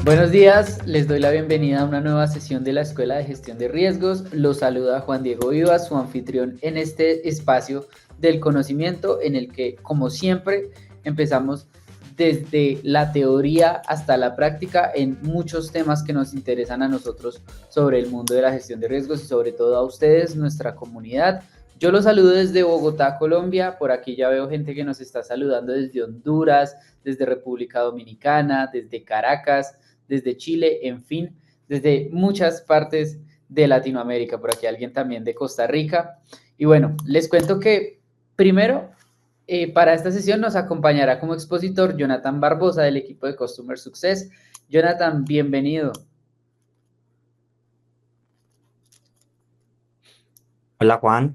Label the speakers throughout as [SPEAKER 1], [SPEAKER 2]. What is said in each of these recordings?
[SPEAKER 1] Buenos días, les doy la bienvenida a una nueva sesión de la Escuela de Gestión de Riesgos. Los saluda Juan Diego Vivas, su anfitrión en este espacio del conocimiento en el que, como siempre, empezamos desde la teoría hasta la práctica en muchos temas que nos interesan a nosotros sobre el mundo de la gestión de riesgos y sobre todo a ustedes, nuestra comunidad. Yo los saludo desde Bogotá, Colombia. Por aquí ya veo gente que nos está saludando desde Honduras, desde República Dominicana, desde Caracas, desde Chile, en fin, desde muchas partes de Latinoamérica. Por aquí alguien también de Costa Rica. Y bueno, les cuento que primero, para esta sesión nos acompañará como expositor Jonathan Barbosa del equipo de Customer Success. Jonathan, bienvenido.
[SPEAKER 2] Hola Juan.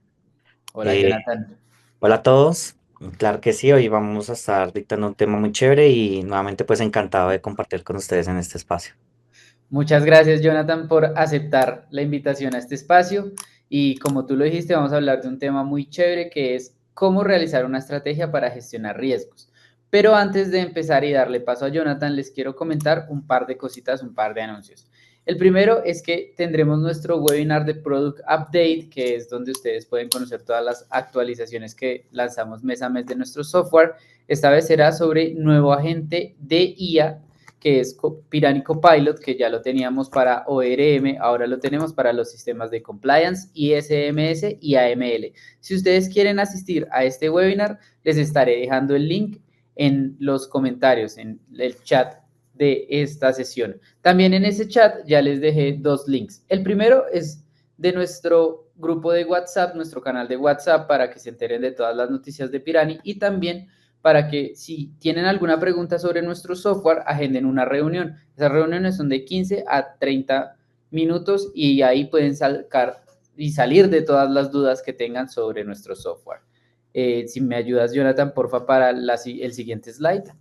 [SPEAKER 1] Hola,
[SPEAKER 2] Eh,
[SPEAKER 1] Jonathan.
[SPEAKER 2] Hola a todos. Claro que sí, hoy vamos a estar dictando un tema muy chévere y nuevamente pues encantado de compartir con ustedes en este espacio.
[SPEAKER 1] Muchas gracias, Jonathan, por aceptar la invitación a este espacio. Y como tú lo dijiste, vamos a hablar de un tema muy chévere que es cómo realizar una estrategia para gestionar riesgos. Pero antes de empezar y darle paso a Jonathan, les quiero comentar un par de cositas, un par de anuncios. El primero es que tendremos nuestro webinar de Product Update, que es donde ustedes pueden conocer todas las actualizaciones que lanzamos mes a mes de nuestro software. Esta vez será sobre nuevo agente de IA que es Piranha Copilot, que ya lo teníamos para ORM, ahora lo tenemos para los sistemas de compliance, ISMS y AML. Si ustedes quieren asistir a este webinar, les estaré dejando el link en los comentarios, en el chat de esta sesión. También en ese chat ya les dejé dos links. El primero es de nuestro grupo de WhatsApp, nuestro canal de WhatsApp, para que se enteren de todas las noticias de Pirani y también para que si tienen alguna pregunta sobre nuestro software, agenden una reunión. Esas reuniones son de 15 a 30 minutos y ahí pueden sacar y salir de todas las dudas que tengan sobre nuestro software. Si me ayudas, Jonathan, porfa, para el siguiente slide,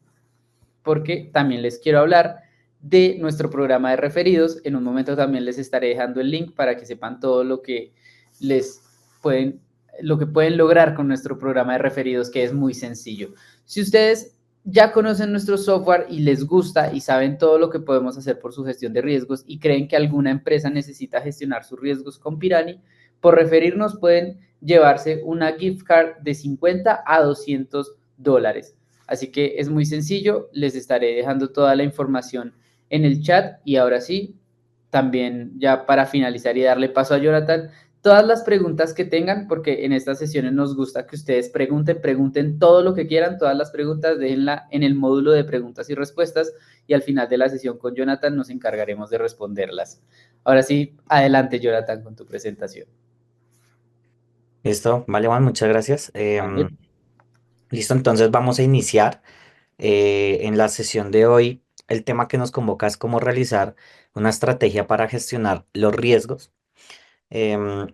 [SPEAKER 1] porque también les quiero hablar de nuestro programa de referidos. En un momento también les estaré dejando el link para que sepan todo lo que les pueden, lo que pueden lograr con nuestro programa de referidos, que es muy sencillo. Si ustedes ya conocen nuestro software y les gusta y saben todo lo que podemos hacer por su gestión de riesgos y creen que alguna empresa necesita gestionar sus riesgos con Pirani, por referirnos pueden llevarse una gift card de 50 a $200. Así que es muy sencillo, les estaré dejando toda la información en el chat y ahora sí, también ya para finalizar y darle paso a Jonathan, todas las preguntas que tengan, porque en estas sesiones nos gusta que ustedes pregunten todo lo que quieran, todas las preguntas, déjenla en el módulo de preguntas y respuestas y al final de la sesión con Jonathan nos encargaremos de responderlas. Ahora sí, adelante Jonathan con tu presentación.
[SPEAKER 2] Listo, vale Juan, muchas gracias.
[SPEAKER 1] Vale.
[SPEAKER 2] Listo, entonces vamos a iniciar en la sesión de hoy. El tema que nos convoca es cómo realizar una estrategia para gestionar los riesgos.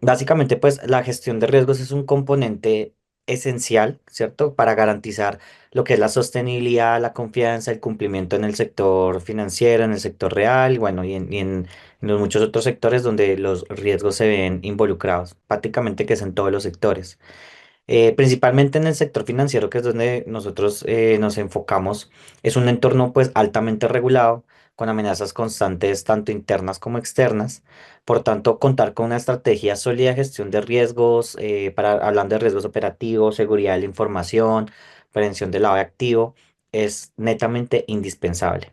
[SPEAKER 2] Básicamente, pues la gestión de riesgos es un componente esencial, ¿cierto? Para garantizar lo que es la sostenibilidad, la confianza, el cumplimiento en el sector financiero, en el sector real, bueno, en los muchos otros sectores donde los riesgos se ven involucrados, prácticamente que es en todos los sectores. Principalmente en el sector financiero, que es donde nosotros nos enfocamos, es un entorno pues altamente regulado, con amenazas constantes tanto internas como externas. Por tanto, contar con una estrategia sólida de gestión de riesgos, hablando de riesgos operativos, seguridad de la información, prevención del lavado de activo, es netamente indispensable.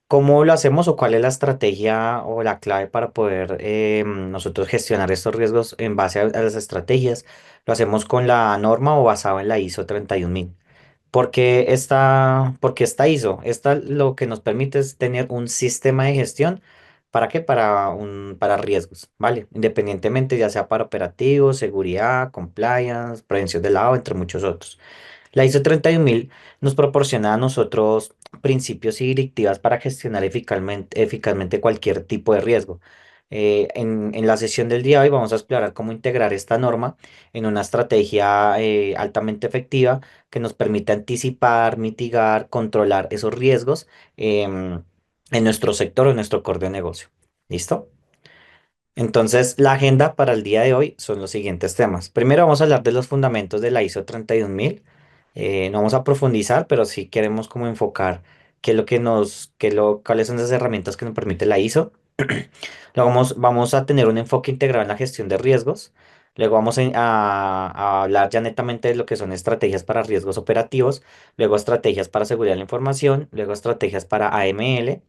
[SPEAKER 2] ¿Cómo lo hacemos o cuál es la estrategia o la clave para poder nosotros gestionar estos riesgos en base a las estrategias? ¿Lo hacemos con la norma o basado en la ISO 31000? Porque esta ISO, esta lo que nos permite es tener un sistema de gestión. ¿Para qué? Para riesgos, ¿vale? Independientemente ya sea para operativos, seguridad, compliance, prevención del lavado, entre muchos otros. La ISO 31000 nos proporciona a nosotros principios y directivas para gestionar eficazmente cualquier tipo de riesgo. En la sesión del día de hoy vamos a explorar cómo integrar esta norma en una estrategia altamente efectiva que nos permita anticipar, mitigar, controlar esos riesgos en nuestro sector o en nuestro core de negocio. ¿Listo? Entonces, la agenda para el día de hoy son los siguientes temas. Primero vamos a hablar de los fundamentos de la ISO 31000. No vamos a profundizar, pero sí queremos como enfocar qué es lo que cuáles son esas herramientas que nos permite la ISO. Luego vamos a tener un enfoque integrado en la gestión de riesgos. Luego vamos a hablar ya netamente de lo que son estrategias para riesgos operativos, luego estrategias para seguridad de la información, luego estrategias para AML.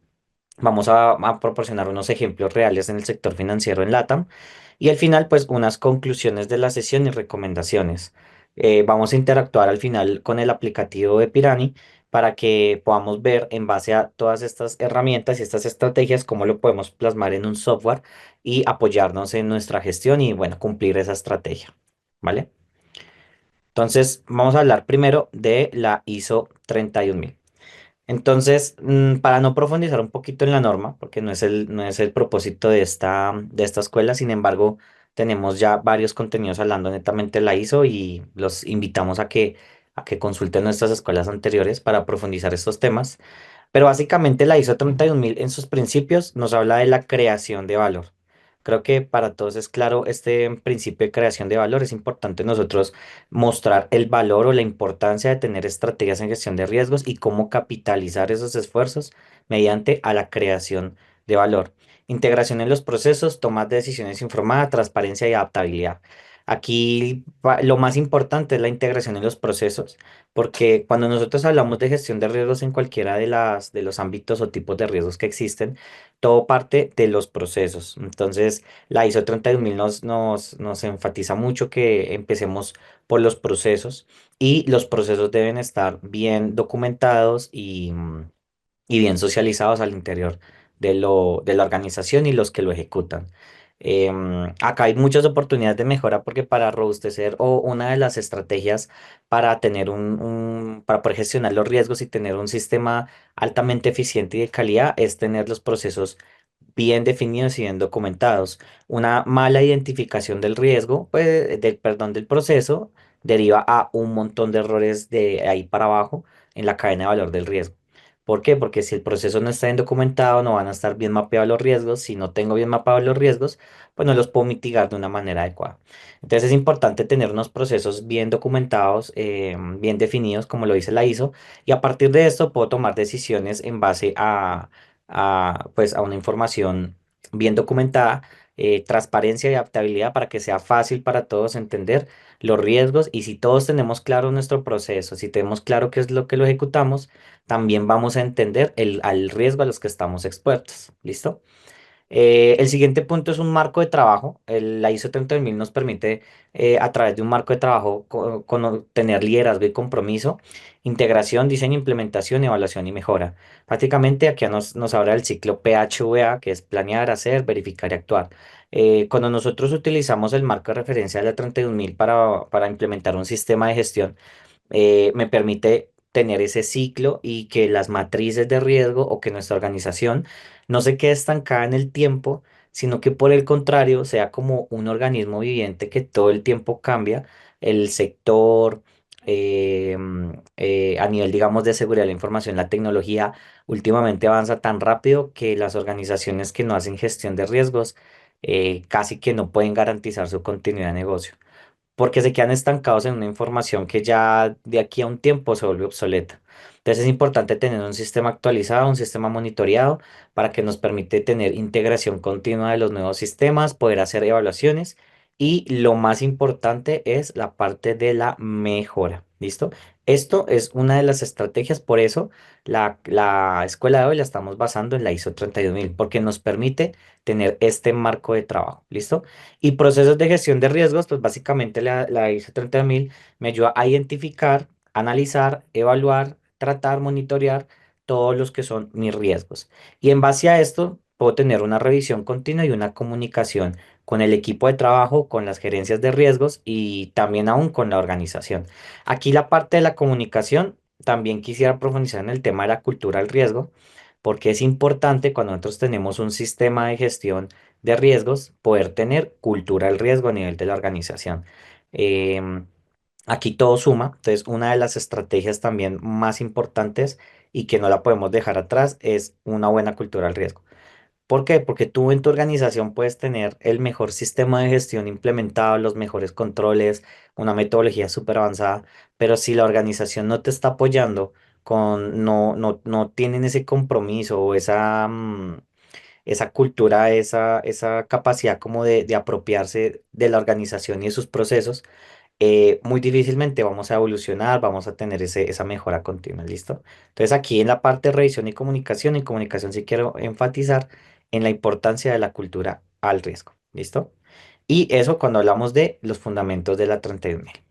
[SPEAKER 2] Vamos a proporcionar unos ejemplos reales en el sector financiero en LATAM y al final, pues, unas conclusiones de la sesión y recomendaciones. Vamos a interactuar al final con el aplicativo de Pirani para que podamos ver en base a todas estas herramientas y estas estrategias cómo lo podemos plasmar en un software y apoyarnos en nuestra gestión y, bueno, cumplir esa estrategia. ¿Vale? Entonces, vamos a hablar primero de la ISO 31000. Entonces, para no profundizar un poquito en la norma, porque no es el propósito de esta escuela, sin embargo, tenemos ya varios contenidos hablando netamente de la ISO y los invitamos a que consulten nuestras escuelas anteriores para profundizar estos temas. Pero básicamente la ISO 31000 en sus principios nos habla de la creación de valor. Creo que para todos es claro este principio de creación de valor. Es importante nosotros mostrar el valor o la importancia de tener estrategias en gestión de riesgos y cómo capitalizar esos esfuerzos mediante a la creación de valor. Integración en los procesos, tomas de decisiones informadas, transparencia y adaptabilidad. Aquí lo más importante es la integración en los procesos, porque cuando nosotros hablamos de gestión de riesgos en cualquiera de los ámbitos o tipos de riesgos que existen, todo parte de los procesos. Entonces, la ISO 31000 nos enfatiza mucho que empecemos por los procesos y los procesos deben estar bien documentados y bien socializados al interior de la organización y los que lo ejecutan. Acá hay muchas oportunidades de mejora porque para robustecer o una de las estrategias para tener para poder gestionar los riesgos y tener un sistema altamente eficiente y de calidad es tener los procesos bien definidos y bien documentados. Una mala identificación del riesgo, pues, perdón, del proceso, deriva a un montón de errores de ahí para abajo en la cadena de valor del riesgo. ¿Por qué? Porque si el proceso no está bien documentado, no van a estar bien mapeados los riesgos. Si no tengo bien mapeados los riesgos, pues no los puedo mitigar de una manera adecuada. Entonces es importante tener unos procesos bien documentados, bien definidos, como lo dice la ISO, y a partir de esto puedo tomar decisiones en base pues, a una información bien documentada, transparencia y adaptabilidad para que sea fácil para todos entender los riesgos y si todos tenemos claro nuestro proceso, si tenemos claro qué es lo que lo ejecutamos, también vamos a entender al riesgo a los que estamos expuestos. ¿Listo? El siguiente punto es un marco de trabajo. La ISO 30000 nos permite, a través de un marco de trabajo, tener liderazgo y compromiso, integración, diseño, implementación, evaluación y mejora. Prácticamente aquí nos habla del ciclo PHVA, que es planear, hacer, verificar y actuar. Cuando nosotros utilizamos el marco de referencia de la 31000 para implementar un sistema de gestión, me permite tener ese ciclo y que las matrices de riesgo o que nuestra organización no se quede estancada en el tiempo, sino que por el contrario sea como un organismo viviente que todo el tiempo cambia el sector. A nivel, digamos, de seguridad de la información, la tecnología últimamente avanza tan rápido que las organizaciones que no hacen gestión de riesgos casi que no pueden garantizar su continuidad de negocio porque se quedan estancados en una información que ya de aquí a un tiempo se vuelve obsoleta. Entonces es importante tener un sistema actualizado, un sistema monitoreado para que nos permite tener integración continua de los nuevos sistemas, poder hacer evaluaciones y lo más importante es la parte de la mejora. ¿Listo? Esto es una de las estrategias, por eso la escuela de hoy la estamos basando en la ISO 32000 porque nos permite tener este marco de trabajo. ¿Listo? Y procesos de gestión de riesgos, pues básicamente la ISO 30000 me ayuda a identificar, analizar, evaluar, tratar, monitorear todos los que son mis riesgos. Y en base a esto, puedo tener una revisión continua y una comunicación con el equipo de trabajo, con las gerencias de riesgos y también aún con la organización. Aquí la parte de la comunicación, también quisiera profundizar en el tema de la cultura del riesgo, porque es importante cuando nosotros tenemos un sistema de gestión de riesgos, poder tener cultura del riesgo a nivel de la organización. Em, Aquí todo suma, entonces una de las estrategias también más importantes y que no la podemos dejar atrás es una buena cultura del riesgo. ¿Por qué? Porque tú en tu organización puedes tener el mejor sistema de gestión implementado, los mejores controles, una metodología súper avanzada, pero si la organización no te está apoyando no tienen ese compromiso o esa cultura, esa capacidad como de apropiarse de la organización y de sus procesos, muy difícilmente vamos a evolucionar, vamos a tener esa mejora continua, ¿listo? Entonces aquí en la parte de revisión y en comunicación sí quiero enfatizar en la importancia de la cultura al riesgo, ¿listo? Y eso cuando hablamos de los fundamentos de la 31.000.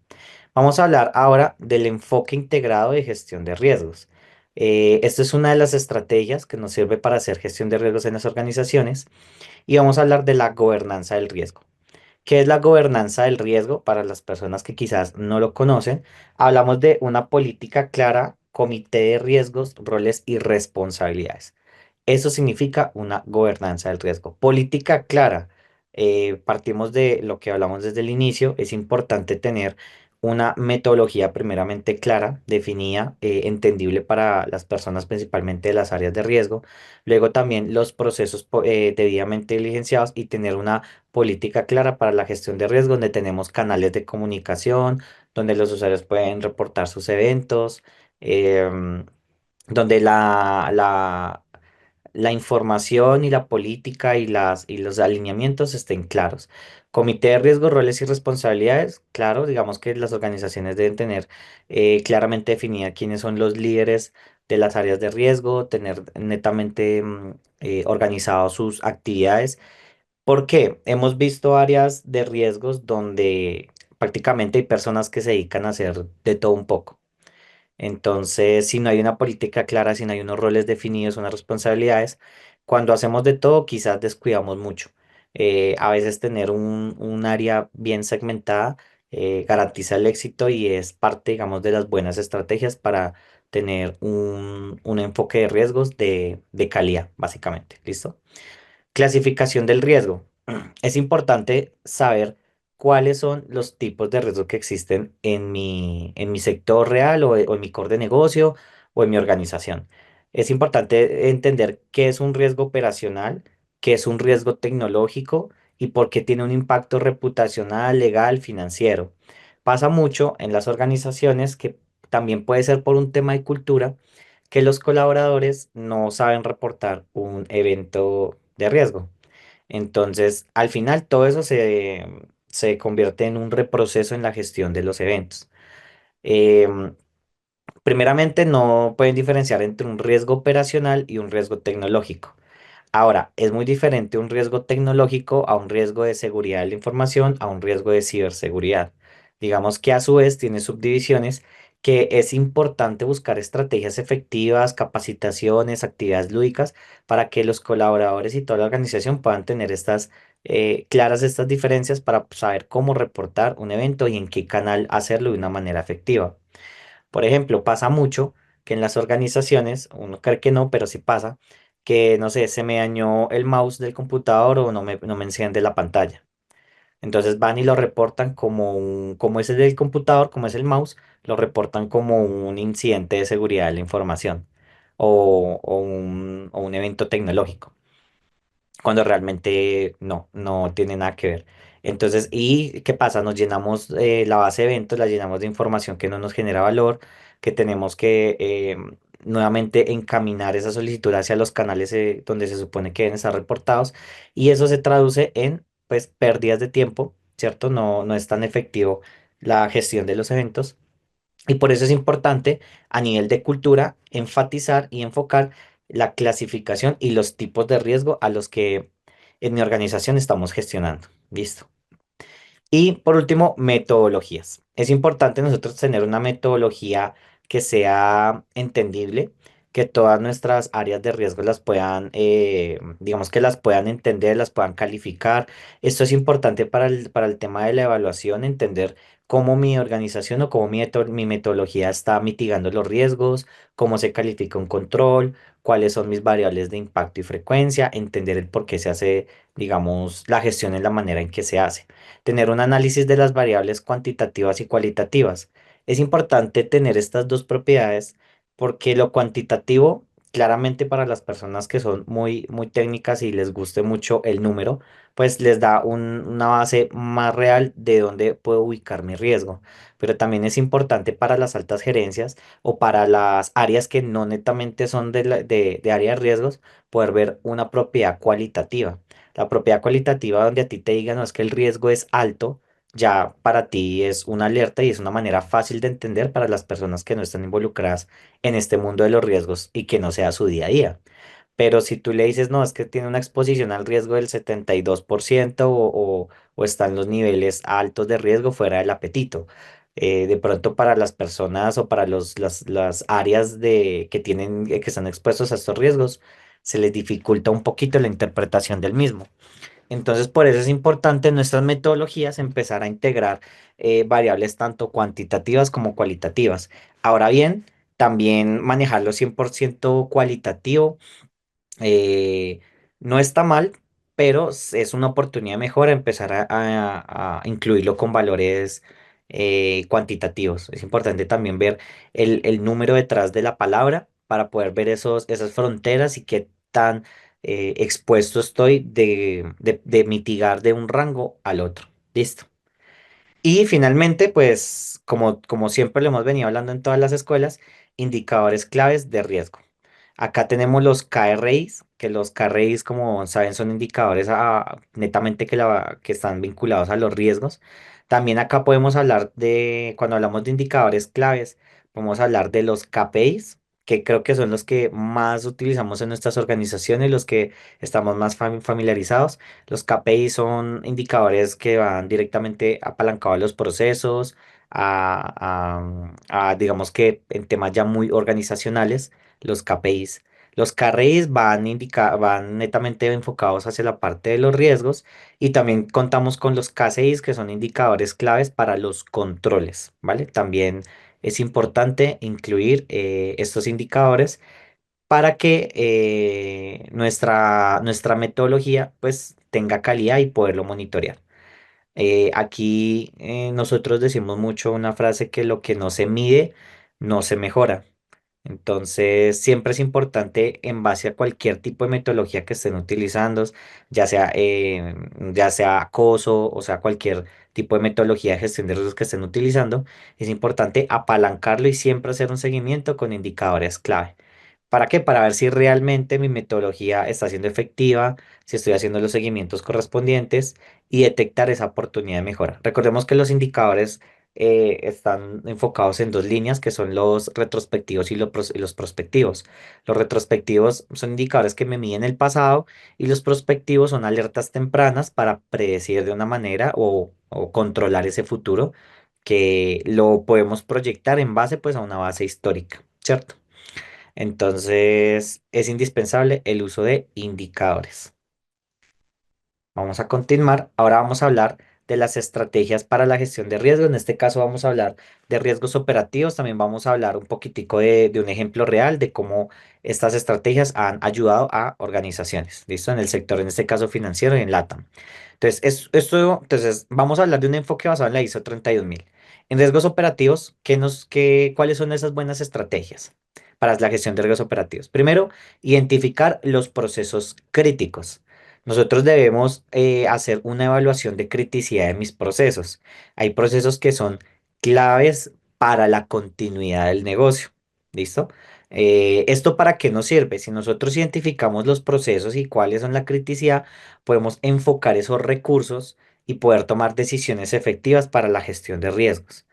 [SPEAKER 2] Vamos a hablar ahora del enfoque integrado de gestión de riesgos. Esto es una de las estrategias que nos sirve para hacer gestión de riesgos en las organizaciones y vamos a hablar de la gobernanza del riesgo. ¿Qué es la gobernanza del riesgo? Para las personas que quizás no lo conocen, hablamos de una política clara, comité de riesgos, roles y responsabilidades. Eso significa una gobernanza del riesgo. Política clara. Partimos de lo que hablamos desde el inicio. Es importante tener una metodología primeramente clara, definida, entendible para las personas principalmente de las áreas de riesgo. Luego también los procesos debidamente diligenciados y tener una política clara para la gestión de riesgo, donde tenemos canales de comunicación, donde los usuarios pueden reportar sus eventos, em, donde la información y la política y los alineamientos estén claros. Comité de riesgo, roles y responsabilidades. Claro, digamos que las organizaciones deben tener claramente definida quiénes son los líderes de las áreas de riesgo, tener netamente organizado sus actividades. Porque hemos visto áreas de riesgos donde prácticamente hay personas que se dedican a hacer de todo un poco. Entonces, si no hay una política clara, si no hay unos roles definidos, unas responsabilidades, cuando hacemos de todo, quizás descuidamos mucho. A veces tener un área bien segmentada garantiza el éxito y es parte, digamos, de las buenas estrategias para tener un enfoque de riesgos de calidad, básicamente. ¿Listo? Clasificación del riesgo. Es importante saber cuáles son los tipos de riesgo que existen en mi sector real o en mi core de negocio o en mi organización. Es importante entender qué es un riesgo operacional, qué es un riesgo tecnológico y por qué tiene un impacto reputacional, legal, financiero. Pasa mucho en las organizaciones que también puede ser por un tema de cultura que los colaboradores no saben reportar un evento de riesgo. Entonces, al final, todo eso se convierte en un reproceso en la gestión de los eventos. Em, Primeramente, no pueden diferenciar entre un riesgo operacional y un riesgo tecnológico. Ahora, es muy diferente un riesgo tecnológico a un riesgo de seguridad de la información, a un riesgo de ciberseguridad. Digamos que a su vez tiene subdivisiones que es importante buscar estrategias efectivas, capacitaciones, actividades lúdicas para que los colaboradores y toda la organización puedan tener claras estas diferencias para saber cómo reportar un evento y en qué canal hacerlo de una manera efectiva. Por ejemplo, pasa mucho que en las organizaciones, uno cree que no, pero sí pasa, que no sé, se me dañó el mouse del computador o no me enciende la pantalla. Entonces van y lo reportan como es el del computador, como es el mouse, lo reportan como un incidente de seguridad de la información o un evento tecnológico cuando realmente no tiene nada que ver. Entonces, ¿y qué pasa? Nos llenamos la base de eventos, la llenamos de información que no nos genera valor, que tenemos que nuevamente encaminar esa solicitud hacia los canales donde se supone que deben estar reportados, y eso se traduce en, pues, pérdidas de tiempo, ¿cierto? No es tan efectivo la gestión de los eventos. Y por eso es importante a nivel de cultura enfatizar y enfocar la clasificación y los tipos de riesgo a los que en mi organización estamos gestionando. Listo. Y por último, metodologías. Es importante nosotros tener una metodología que sea entendible, que todas nuestras áreas de riesgo las puedan, digamos que las puedan entender, las puedan calificar. Esto es importante para el tema de la evaluación, entender cómo mi organización o cómo mi metodología está mitigando los riesgos, cómo se califica un control, cuáles son mis variables de impacto y frecuencia, entender el por qué se hace, digamos, la gestión en la manera en que se hace, tener un análisis de las variables cuantitativas y cualitativas. Es importante tener estas dos propiedades porque lo cuantitativo claramente para las personas que son muy técnicas y les guste mucho el número, pues les da una base más real de dónde puedo ubicar mi riesgo. Pero también es importante para las altas gerencias o para las áreas que no netamente son de área de riesgos, poder ver una propiedad cualitativa. La propiedad cualitativa donde a ti te digan, no, es que el riesgo es alto, ya para ti es una alerta y es una manera fácil de entender para las personas que no están involucradas en este mundo de los riesgos y que no sea su día a día. Pero si tú le dices, no, es que tiene una exposición al riesgo del 72% o están los niveles altos de riesgo fuera del apetito. De pronto para las personas o para las áreas que tienen, que están expuestos a estos riesgos, se les dificulta un poquito la interpretación del mismo. Entonces, por eso es importante en nuestras metodologías empezar a integrar variables tanto cuantitativas como cualitativas. Ahora bien, también manejarlo 100% cualitativo eh, no está mal, pero es una oportunidad mejor empezar a incluirlo con valores cuantitativos. Es importante también ver el número detrás de la palabra para poder ver esas fronteras y qué tan expuesto estoy de mitigar de un rango al otro. Listo. Y finalmente, pues, como siempre lo hemos venido hablando en todas las escuelas, indicadores claves de riesgo. Acá tenemos los KRIs, que los KRIs, como saben, son indicadores netamente que están vinculados a los riesgos. También acá podemos hablar cuando hablamos de indicadores claves, podemos hablar de los KPIs, que creo que son los que más utilizamos en nuestras organizaciones, los que estamos más familiarizados. Los KPI son indicadores que van directamente apalancados a los procesos, digamos que en temas ya muy organizacionales, los KPIs. Los KRIs van netamente enfocados hacia la parte de los riesgos y también contamos con los KCIs que son indicadores claves para los controles, ¿vale? También es importante incluir estos indicadores para que nuestra metodología pues tenga calidad y poderlo monitorear. Aquí nosotros decimos mucho una frase que lo que no se mide no se mejora. Entonces, siempre es importante en base a cualquier tipo de metodología que estén utilizando, ya sea acoso, o sea, cualquier tipo de metodología de gestión de riesgos que estén utilizando, es importante apalancarlo y siempre hacer un seguimiento con indicadores clave. ¿Para qué? Para ver si realmente mi metodología está siendo efectiva, si estoy haciendo los seguimientos correspondientes y detectar esa oportunidad de mejora. Recordemos que los indicadores están enfocados en dos líneas, que son los retrospectivos y los prospectivos. Los retrospectivos son indicadores que me miden el pasado y los prospectivos son alertas tempranas para predecir de una manera o controlar ese futuro que lo podemos proyectar en base pues a una base histórica, ¿cierto? Entonces, es indispensable el uso de indicadores. Vamos a continuar. Ahora vamos a hablar de las estrategias para la gestión de riesgos. En este caso vamos a hablar de riesgos operativos. También vamos a hablar un poquitico de un ejemplo real de cómo estas estrategias han ayudado a organizaciones. ¿Listo? En el sector, en este caso financiero y en LATAM. Entonces, entonces vamos a hablar de un enfoque basado en la ISO 31000. En riesgos operativos, ¿cuáles son esas buenas estrategias para la gestión de riesgos operativos? Primero, identificar los procesos críticos. Nosotros debemos hacer una evaluación de criticidad de mis procesos. Hay procesos que son claves para la continuidad del negocio. ¿Listo? ¿Esto para qué nos sirve? Si nosotros identificamos los procesos y cuáles son la criticidad, podemos enfocar esos recursos y poder tomar decisiones efectivas para la gestión de riesgos.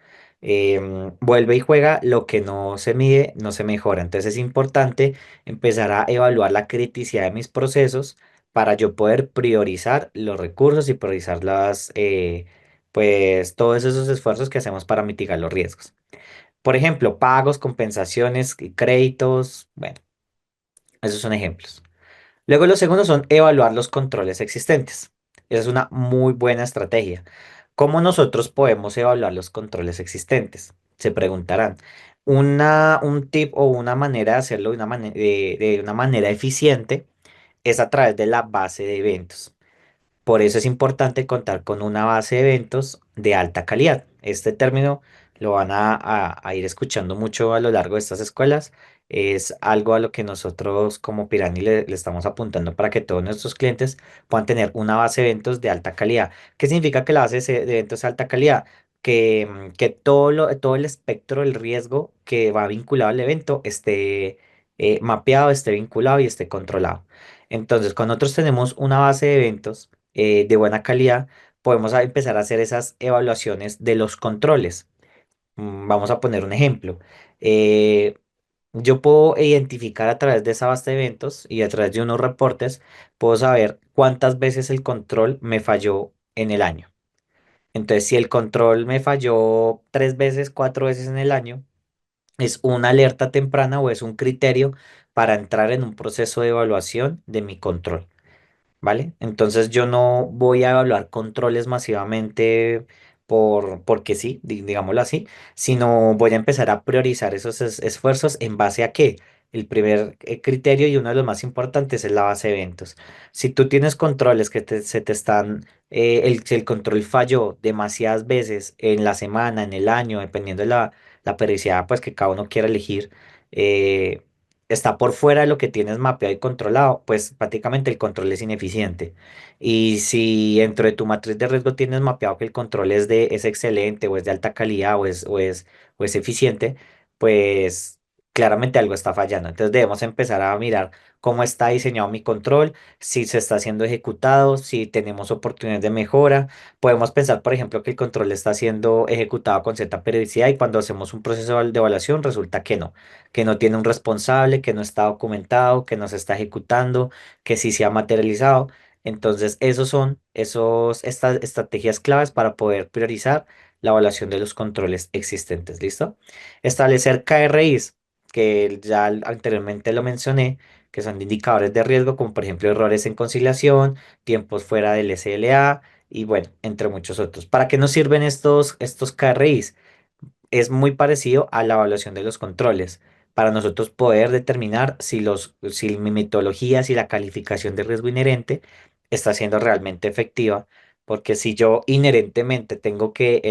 [SPEAKER 2] Vuelve y juega, lo que no se mide, no se mejora. Entonces es importante empezar a evaluar la criticidad de mis procesos para yo poder priorizar los recursos y priorizar pues todos esos esfuerzos que hacemos para mitigar los riesgos. Por ejemplo, pagos, compensaciones, créditos, bueno, esos son ejemplos. Luego los segundos son evaluar los controles existentes. Esa es una muy buena estrategia. ¿Cómo nosotros podemos evaluar los controles existentes? Se preguntarán. Un tip o una manera de hacerlo de una manera eficiente es a través de la base de eventos. Por eso es importante contar con una base de eventos de alta calidad. Este término lo van a ir escuchando mucho a lo largo de estas escuelas. Es algo a lo que nosotros como Pirani le estamos apuntando para que todos nuestros clientes puedan tener una base de eventos de alta calidad. ¿Qué significa que la base de eventos de alta calidad? Que todo el espectro del riesgo que va vinculado al evento esté mapeado, esté vinculado y esté controlado. Entonces, cuando nosotros tenemos una base de eventos de buena calidad, podemos empezar a hacer esas evaluaciones de los controles. Vamos a poner un ejemplo. Eh, yo puedo identificar a través de esa base de eventos y a través de unos reportes, puedo saber cuántas veces el control me falló en el año. Entonces, si el control me falló 3 veces, 4 veces en el año, es una alerta temprana o es un criterio para entrar en un proceso de evaluación de mi control. ¿Vale? Entonces yo no voy a evaluar controles masivamente porque sí, digámoslo así, sino voy a empezar a priorizar esos esfuerzos en base a qué. El primer criterio y uno de los más importantes es la base de eventos. Si tú tienes controles que se te están, si el control falló demasiadas veces en la semana, en el año, dependiendo de la periodicidad pues, que cada uno quiera elegir, eh, está por fuera de lo que tienes mapeado y controlado, pues prácticamente el control es ineficiente. Y si dentro de tu matriz de riesgo tienes mapeado que el control es excelente o es de alta calidad o es eficiente, pues claramente algo está fallando. Entonces debemos empezar a mirar cómo está diseñado mi control, si se está siendo ejecutado, si tenemos oportunidades de mejora. Podemos pensar, por ejemplo, que el control está siendo ejecutado con cierta periodicidad y cuando hacemos un proceso de evaluación resulta que no tiene un responsable, que no está documentado, que no se está ejecutando, que sí se ha materializado. Entonces, estas estrategias claves para poder priorizar la evaluación de los controles existentes. ¿Listo? Establecer KRIs, que ya anteriormente lo mencioné, que son indicadores de riesgo, como por ejemplo errores en conciliación, tiempos fuera del SLA y bueno, entre muchos otros. ¿Para qué nos sirven estos KRIs? Es muy parecido a la evaluación de los controles, para nosotros poder determinar si mi metodología, si la calificación de riesgo inherente está siendo realmente efectiva, porque si yo inherentemente tengo que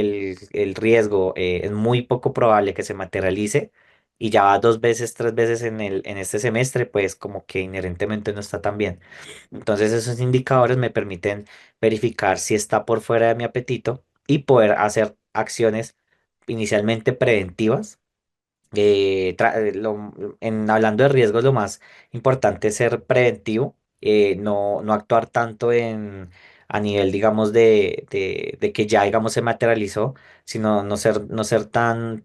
[SPEAKER 2] el riesgo es muy poco probable que se materialice y ya va 2 veces, 3 veces en este semestre, pues como que inherentemente no está tan bien. Entonces esos indicadores me permiten verificar si está por fuera de mi apetito y poder hacer acciones inicialmente preventivas. Hablando de riesgos, lo más importante es ser preventivo, no actuar tanto a nivel, digamos, de que ya, digamos, se materializó, sino no ser tan,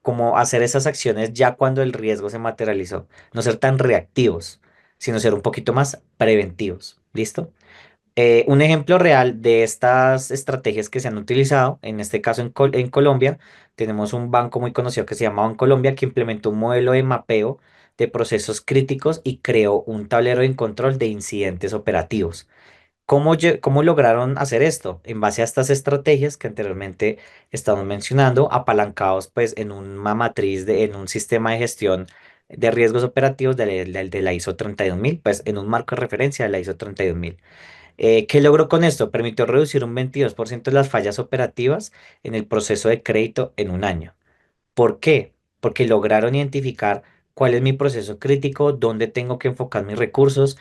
[SPEAKER 2] como hacer esas acciones ya cuando el riesgo se materializó, no ser tan reactivos, sino ser un poquito más preventivos. ¿Listo? Un ejemplo real de estas estrategias que se han utilizado, en este caso en Colombia, tenemos un banco muy conocido que se llama Bancolombia que implementó un modelo de mapeo de procesos críticos y creó un tablero de control de incidentes operativos. ¿Cómo lograron hacer esto? En base a estas estrategias que anteriormente estamos mencionando, apalancados pues en una matriz, en un sistema de gestión de riesgos operativos de la ISO 31000, pues en un marco de referencia de la ISO 31000. ¿Qué logró con esto? Permitió reducir un 22% de las fallas operativas en el proceso de crédito en un año. ¿Por qué? Porque lograron identificar cuál es mi proceso crítico, dónde tengo que enfocar mis recursos,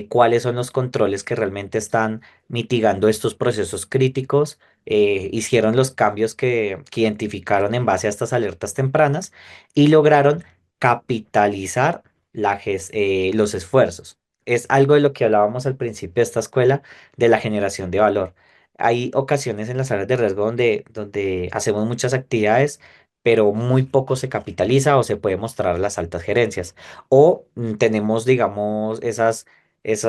[SPEAKER 2] cuáles son los controles que realmente están mitigando estos procesos críticos, hicieron los cambios que identificaron en base a estas alertas tempranas y lograron capitalizar los esfuerzos. Es algo de lo que hablábamos al principio de esta escuela, de la generación de valor. Hay ocasiones en las áreas de riesgo donde hacemos muchas actividades pero muy poco se capitaliza o se puede mostrar a las altas gerencias. O tenemos, digamos, esas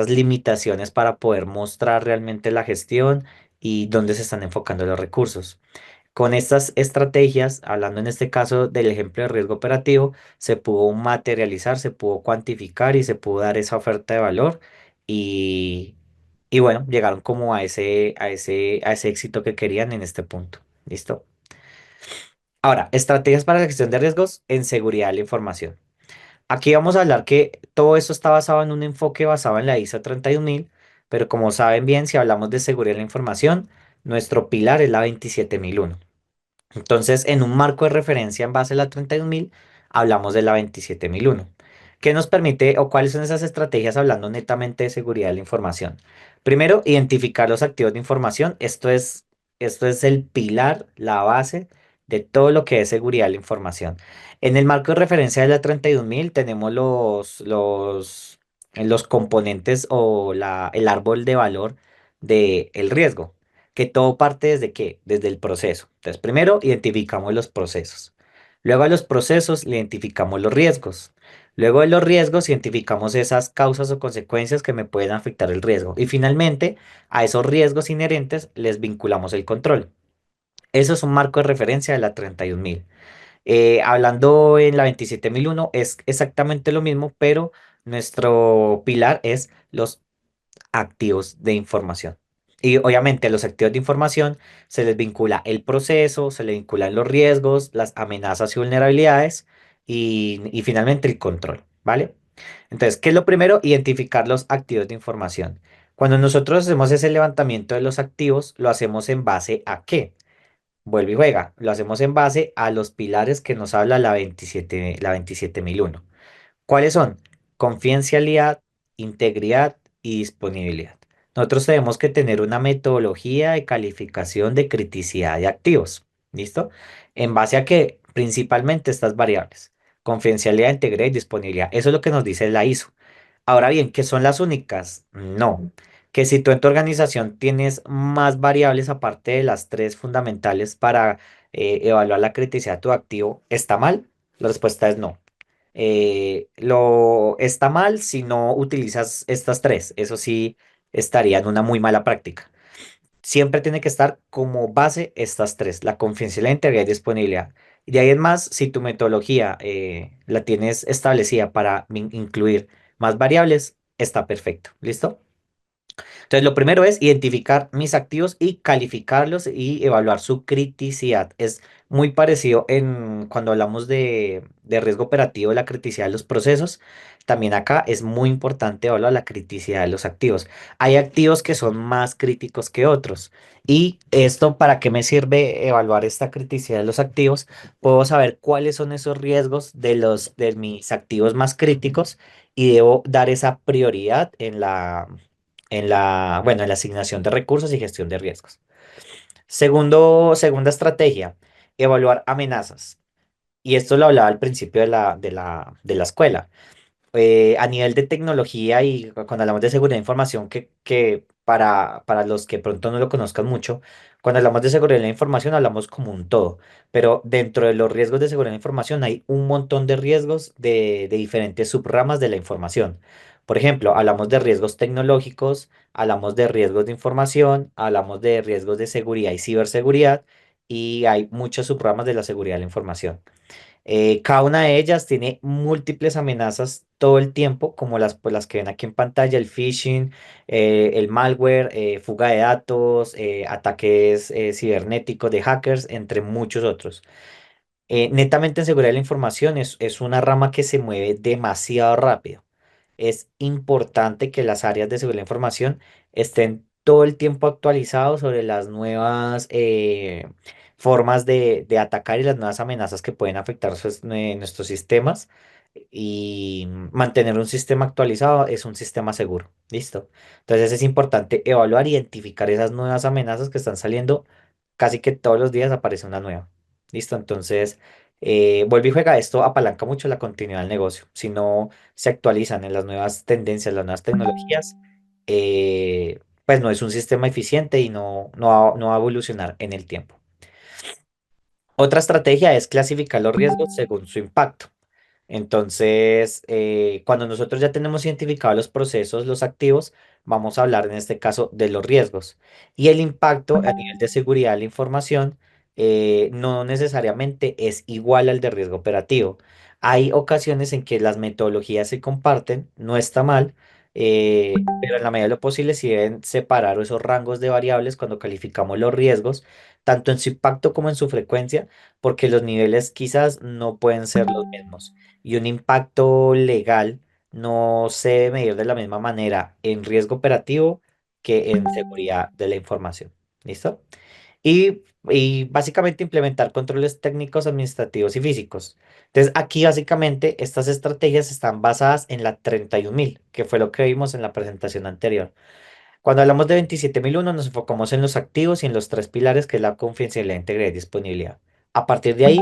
[SPEAKER 2] limitaciones para poder mostrar realmente la gestión y dónde se están enfocando los recursos. Con estas estrategias, hablando en este caso del ejemplo de riesgo operativo, se pudo materializar, se pudo cuantificar y se pudo dar esa oferta de valor y, y bueno, llegaron como a ese éxito que querían en este punto. ¿Listo? Ahora, estrategias para la gestión de riesgos en seguridad de la información. Aquí vamos a hablar que todo esto está basado en un enfoque basado en la ISO 31000, pero como saben bien, si hablamos de seguridad de la información, nuestro pilar es la 27001. Entonces, en un marco de referencia en base a la 31000, hablamos de la 27001. ¿Qué nos permite o cuáles son esas estrategias hablando netamente de seguridad de la información? Primero, identificar los activos de información. Esto es el pilar, la base de todo lo que es seguridad de la información. En el marco de referencia de la 31000 tenemos los componentes o el árbol de valor del riesgo, que todo parte desde qué, desde el proceso. Entonces, primero identificamos los procesos. Luego a los procesos le identificamos los riesgos. Luego de los riesgos identificamos esas causas o consecuencias que me pueden afectar el riesgo. Y finalmente, a esos riesgos inherentes les vinculamos el control. Eso es un marco de referencia de la 31000. Hablando en la 27001 es exactamente lo mismo, pero nuestro pilar es los activos de información. Y obviamente a los activos de información se les vincula el proceso, se les vinculan los riesgos, las amenazas y vulnerabilidades y finalmente el control, ¿vale? Entonces, ¿qué es lo primero? Identificar los activos de información. Cuando nosotros hacemos ese levantamiento de los activos, lo hacemos en base a ¿qué? Vuelve y juega. Lo hacemos en base a los pilares que nos habla la 27001. ¿Cuáles son? Confidencialidad, integridad y disponibilidad. Nosotros tenemos que tener una metodología de calificación de criticidad de activos. ¿Listo? ¿En base a qué? Principalmente estas variables. Confidencialidad, integridad y disponibilidad. Eso es lo que nos dice la ISO. Ahora bien, ¿qué son las únicas? No. Que si tú en tu organización tienes más variables aparte de las tres fundamentales para evaluar la criticidad de tu activo, ¿está mal? La respuesta es no. Lo está mal si no utilizas estas tres. Eso sí estaría en una muy mala práctica. Siempre tiene que estar como base estas tres, la confidencialidad, integridad y disponibilidad. Y de ahí en más, si tu metodología la tienes establecida para incluir más variables, está perfecto. ¿Listo? Entonces, lo primero es identificar mis activos y calificarlos y evaluar su criticidad. Es muy parecido en cuando hablamos de riesgo operativo, la criticidad de los procesos. También acá es muy importante evaluar la criticidad de los activos. Hay activos que son más críticos que otros. ¿Y esto para qué me sirve evaluar esta criticidad de los activos? Puedo saber cuáles son esos riesgos de mis activos más críticos y debo dar esa prioridad bueno, en la asignación de recursos y gestión de riesgos. Segunda estrategia, evaluar amenazas. Y esto lo hablaba al principio de la escuela. A nivel de tecnología y cuando hablamos de seguridad de información, que para los que pronto no lo conozcan mucho, cuando hablamos de seguridad de la información hablamos como un todo, pero dentro de los riesgos de seguridad de la información hay un montón de riesgos de diferentes subramas de la información. Por ejemplo, hablamos de riesgos tecnológicos, hablamos de riesgos de información, hablamos de riesgos de seguridad y ciberseguridad, y hay muchos subramas de la seguridad de la información. Cada una de ellas tiene múltiples amenazas todo el tiempo, como las que ven aquí en pantalla, el phishing, el malware, fuga de datos, ataques cibernéticos de hackers, entre muchos otros. Netamente en seguridad de la información es una rama que se mueve demasiado rápido. Es importante que las áreas de seguridad de la información estén todo el tiempo actualizados sobre las nuevas formas de atacar y las nuevas amenazas que pueden afectar nuestros sistemas. Y mantener un sistema actualizado es un sistema seguro. ¿Listo? Entonces es importante evaluar e identificar esas nuevas amenazas que están saliendo. Casi que todos los días aparece una nueva. ¿Listo? Entonces, vuelve y juega. Esto apalanca mucho la continuidad del negocio. Si no se actualizan en las nuevas tendencias, las nuevas tecnologías, pues no es un sistema eficiente y no va a evolucionar en el tiempo. Otra estrategia es clasificar los riesgos según su impacto. Entonces, cuando nosotros ya tenemos identificados los procesos, los activos, vamos a hablar en este caso de los riesgos. Y el impacto a nivel de seguridad de la información no necesariamente es igual al de riesgo operativo. Hay ocasiones en que las metodologías se comparten, no está mal, pero en la medida de lo posible sí deben separar esos rangos de variables cuando calificamos los riesgos, tanto en su impacto como en su frecuencia, porque los niveles quizás no pueden ser los mismos y un impacto legal no se debe medir de la misma manera en riesgo operativo que en seguridad de la información. ¿Listo? Y básicamente implementar controles técnicos, administrativos y físicos. Entonces, aquí básicamente estas estrategias están basadas en la 31.000, que fue lo que vimos en la presentación anterior. Cuando hablamos de 27.001 nos enfocamos en los activos y en los tres pilares que es la confidencialidad, integridad y disponibilidad. A partir de ahí,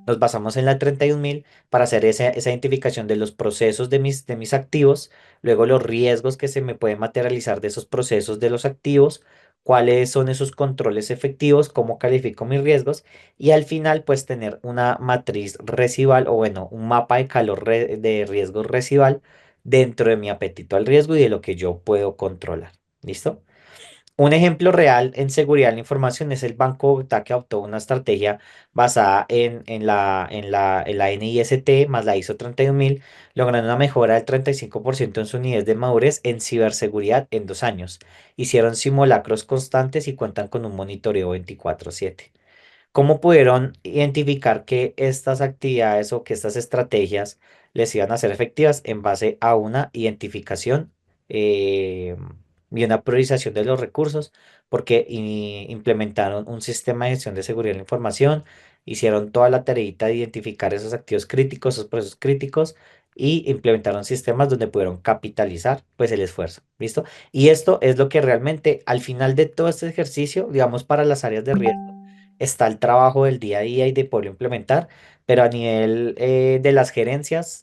[SPEAKER 2] nos basamos en la 31.000 para hacer esa identificación de los procesos de mis activos, luego los riesgos que se me pueden materializar de esos procesos de los activos, cuáles son esos controles efectivos, cómo califico mis riesgos y al final, pues tener una matriz residual o bueno, un mapa de calor de riesgo residual dentro de mi apetito al riesgo y de lo que yo puedo controlar. ¿Listo? Un ejemplo real en seguridad de la información es el Banco Bogotá que adoptó una estrategia basada en la NIST más la ISO 31000, logrando una mejora del 35% en su nivel de madurez en ciberseguridad en 2 años. Hicieron simulacros constantes y cuentan con un monitoreo 24/7. ¿Cómo pudieron identificar que estas actividades o que estas estrategias les iban a ser efectivas en base a una identificación eh, y una priorización de los recursos? Porque implementaron un sistema de gestión de seguridad de la información, hicieron toda la tareita de identificar esos activos críticos, esos procesos críticos y implementaron sistemas donde pudieron capitalizar pues el esfuerzo. ¿Listo? Y esto es lo que realmente al final de todo este ejercicio, digamos, para las áreas de riesgo está el trabajo del día a día y de poderlo implementar, pero a nivel de las gerencias,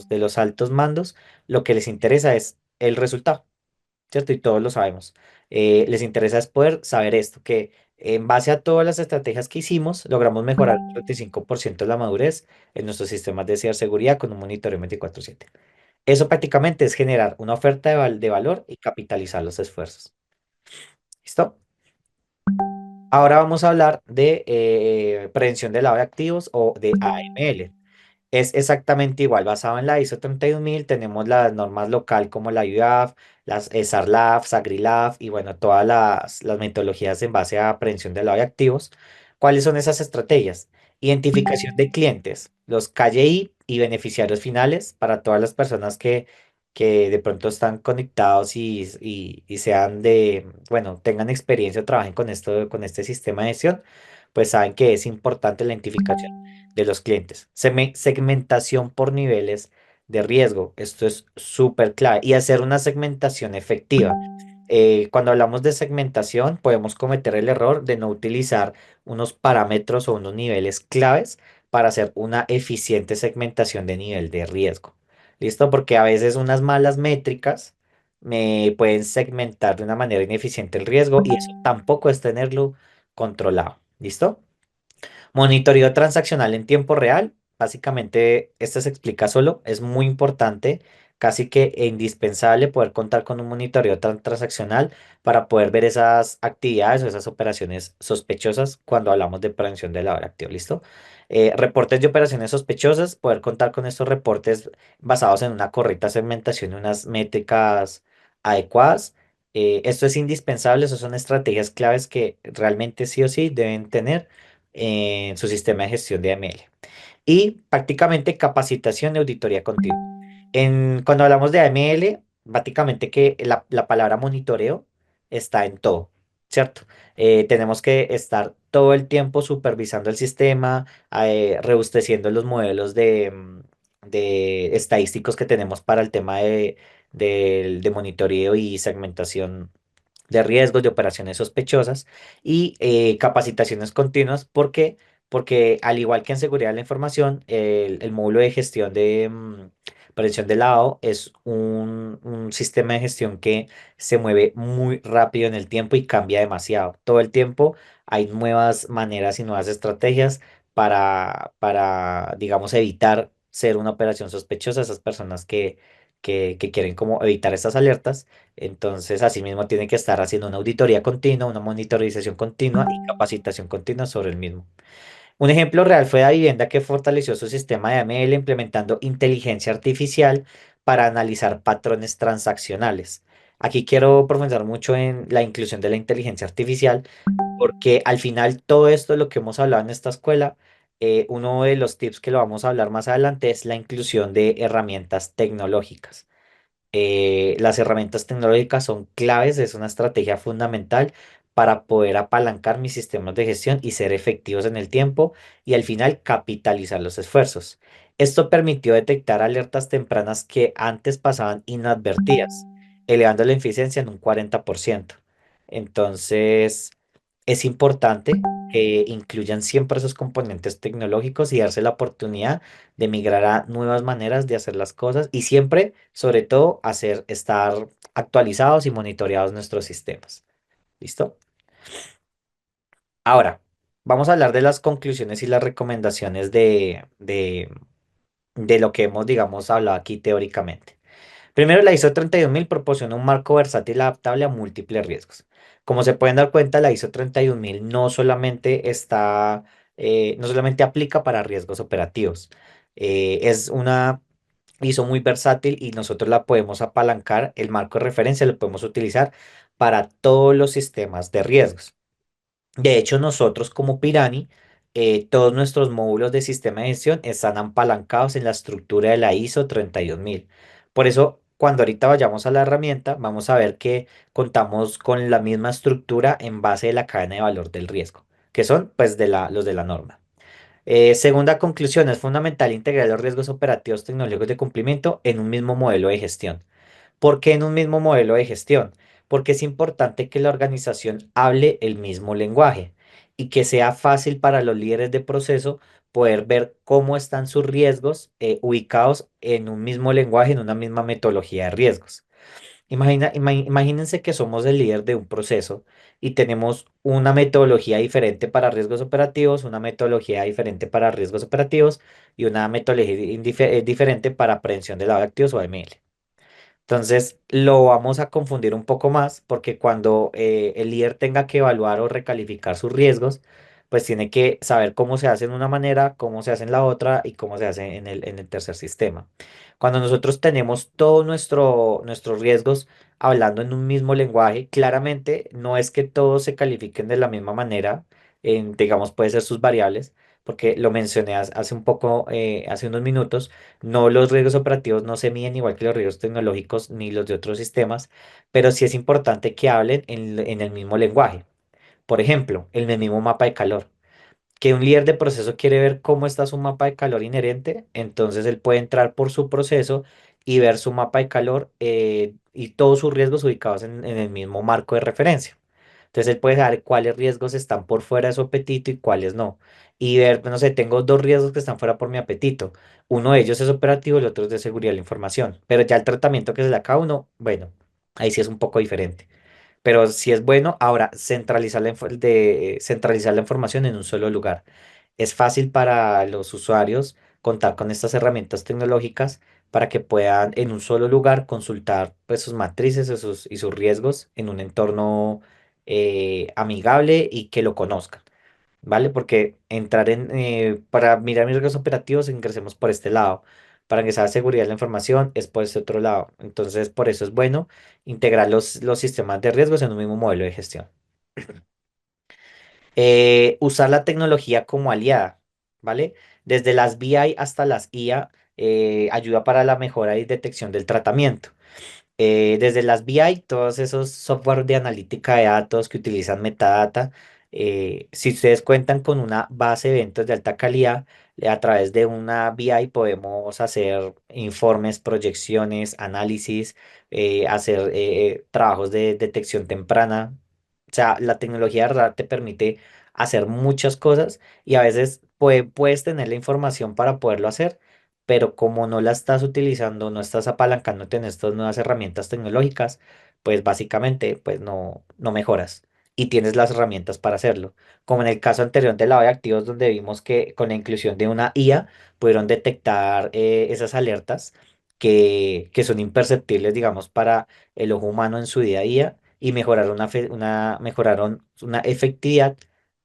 [SPEAKER 2] de los altos mandos, lo que les interesa es el resultado, ¿cierto? Y todos lo sabemos. Les interesa es poder saber esto, que en base a todas las estrategias que hicimos, logramos mejorar el 35% de la madurez en nuestros sistemas de ciberseguridad con un monitoreo 24/7. Eso prácticamente es generar una oferta de valor y capitalizar los esfuerzos. ¿Listo? Ahora vamos a hablar de prevención de lavado de activos o de AML. Es exactamente igual, basado en la ISO 31000, tenemos las normas local como la UAF, las SARLAF, SAGRILAF y bueno, todas las metodologías en base a prevención de lavado de activos. ¿Cuáles son esas estrategias? Identificación de clientes, los KYI y beneficiarios finales para todas las personas que de pronto están conectados y sean bueno, tengan experiencia o trabajen con esto, con este sistema de gestión, pues saben que es importante la identificación de los clientes. Segmentación por niveles de riesgo. Esto es súper clave. Y hacer una segmentación efectiva. Cuando hablamos de segmentación, podemos cometer el error de no utilizar unos parámetros o unos niveles claves para hacer una eficiente segmentación de nivel de riesgo. ¿Listo? Porque a veces unas malas métricas me pueden segmentar de una manera ineficiente el riesgo y eso tampoco es tenerlo controlado. ¿Listo? Monitoreo transaccional en tiempo real. Básicamente, esto se explica solo. Es muy importante, casi que indispensable poder contar con un monitoreo transaccional para poder ver esas actividades o esas operaciones sospechosas cuando hablamos de prevención de lavado de activo. ¿Listo? Reportes de operaciones sospechosas, poder contar con estos reportes basados en una correcta segmentación y unas métricas adecuadas. Esto es indispensable, esas son estrategias claves que realmente sí o sí deben tener en su sistema de gestión de AML. Y prácticamente capacitación de auditoría continua. Cuando hablamos de AML, prácticamente que la palabra monitoreo está en todo, ¿cierto? Tenemos que estar todo el tiempo supervisando el sistema, robusteciendo los modelos de estadísticos que tenemos para el tema de monitoreo y segmentación de riesgos, de operaciones sospechosas y capacitaciones continuas. ¿Por qué? Porque al igual que en seguridad de la información, el módulo de gestión de prevención de lavado es un sistema de gestión que se mueve muy rápido en el tiempo y cambia demasiado. Todo el tiempo hay nuevas maneras y nuevas estrategias para digamos, evitar ser una operación sospechosa. Esas personas que quieren como evitar estas alertas entonces, asimismo, tiene que estar haciendo una auditoría continua, una monitorización continua y capacitación continua sobre el mismo. Un ejemplo real fue la vivienda que fortaleció su sistema de AML implementando inteligencia artificial para analizar patrones transaccionales. Aquí quiero profundizar mucho en la inclusión de la inteligencia artificial, porque al final todo esto de lo que hemos hablado en esta escuela, uno de los tips que lo vamos a hablar más adelante es la inclusión de herramientas tecnológicas. Las herramientas tecnológicas son claves, es una estrategia fundamental para poder apalancar mis sistemas de gestión y ser efectivos en el tiempo y al final capitalizar los esfuerzos. Esto permitió detectar alertas tempranas que antes pasaban inadvertidas, elevando la eficiencia en un 40%. Entonces, es importante que incluyan siempre esos componentes tecnológicos y darse la oportunidad de migrar a nuevas maneras de hacer las cosas y siempre, sobre todo, estar actualizados y monitoreados nuestros sistemas. ¿Listo? Ahora, vamos a hablar de las conclusiones y las recomendaciones de lo que hemos, digamos, hablado aquí teóricamente. Primero, la ISO 31000 proporciona un marco versátil adaptable a múltiples riesgos. Como se pueden dar cuenta, la ISO 31000 no solamente aplica para riesgos operativos. Es una ISO muy versátil y nosotros la podemos apalancar, el marco de referencia lo podemos utilizar para todos los sistemas de riesgos. De hecho, nosotros como Pirani, todos nuestros módulos de sistema de gestión están apalancados en la estructura de la ISO 32000. Por eso, cuando ahorita vayamos a la herramienta, vamos a ver que contamos con la misma estructura en base de la cadena de valor del riesgo, que son pues los de la norma. Segunda conclusión, es fundamental integrar los riesgos operativos tecnológicos de cumplimiento en un mismo modelo de gestión. ¿Por qué en un mismo modelo de gestión? Porque es importante que la organización hable el mismo lenguaje y que sea fácil para los líderes de proceso poder ver cómo están sus riesgos ubicados en un mismo lenguaje, en una misma metodología de riesgos. Imagínense que somos el líder de un proceso y tenemos una metodología diferente para riesgos operativos, una metodología diferente para riesgos operativos y una metodología diferente para prevención de lavado de activos o AML. Entonces lo vamos a confundir un poco más porque cuando el líder tenga que evaluar o recalificar sus riesgos, pues tiene que saber cómo se hace en una manera, cómo se hace en la otra y cómo se hace en el tercer sistema. Cuando nosotros tenemos todos nuestros riesgos hablando en un mismo lenguaje, claramente no es que todos se califiquen de la misma manera, digamos, puede ser sus variables, porque lo mencioné hace un poco, hace unos minutos. No, los riesgos operativos no se miden igual que los riesgos tecnológicos ni los de otros sistemas, pero sí es importante que hablen en el mismo lenguaje. Por ejemplo, en el mismo mapa de calor. Que un líder de proceso quiere ver cómo está su mapa de calor inherente, entonces él puede entrar por su proceso y ver su mapa de calor y todos sus riesgos ubicados en el mismo marco de referencia. Entonces él puede saber cuáles riesgos están por fuera de su apetito y cuáles no. Y ver, no sé, tengo dos riesgos que están fuera por mi apetito. Uno de ellos es operativo, el otro es de seguridad de la información. Pero ya el tratamiento que se le da a cada uno, bueno, ahí sí es un poco diferente. Pero si es bueno, ahora centralizar la información en un solo lugar. Es fácil para los usuarios contar con estas herramientas tecnológicas para que puedan en un solo lugar consultar pues, sus matrices y sus riesgos en un entorno amigable y que lo conozcan. ¿Vale? Porque para mirar mis riesgos operativos, ingresemos por este lado. Para ingresar a seguridad de la información es por este otro lado. Entonces, por eso es bueno integrar los sistemas de riesgos en un mismo modelo de gestión. Usar la tecnología como aliada, ¿vale? Desde las BI hasta las IA, ayuda para la mejora y detección del tratamiento. Desde las BI, todos esos software de analítica de datos que utilizan metadata, si ustedes cuentan con una base de eventos de alta calidad, a través de una BI podemos hacer informes, proyecciones, análisis, hacer trabajos de detección temprana. O sea, la tecnología de verdad te permite hacer muchas cosas y a veces puedes tener la información para poderlo hacer, pero como no la estás utilizando, no estás apalancándote en estas nuevas herramientas tecnológicas, pues básicamente pues no mejoras y tienes las herramientas para hacerlo. Como en el caso anterior de lavado de activos, donde vimos que con la inclusión de una IA pudieron detectar esas alertas que son imperceptibles, digamos, para el ojo humano en su día a día y mejoraron una efectividad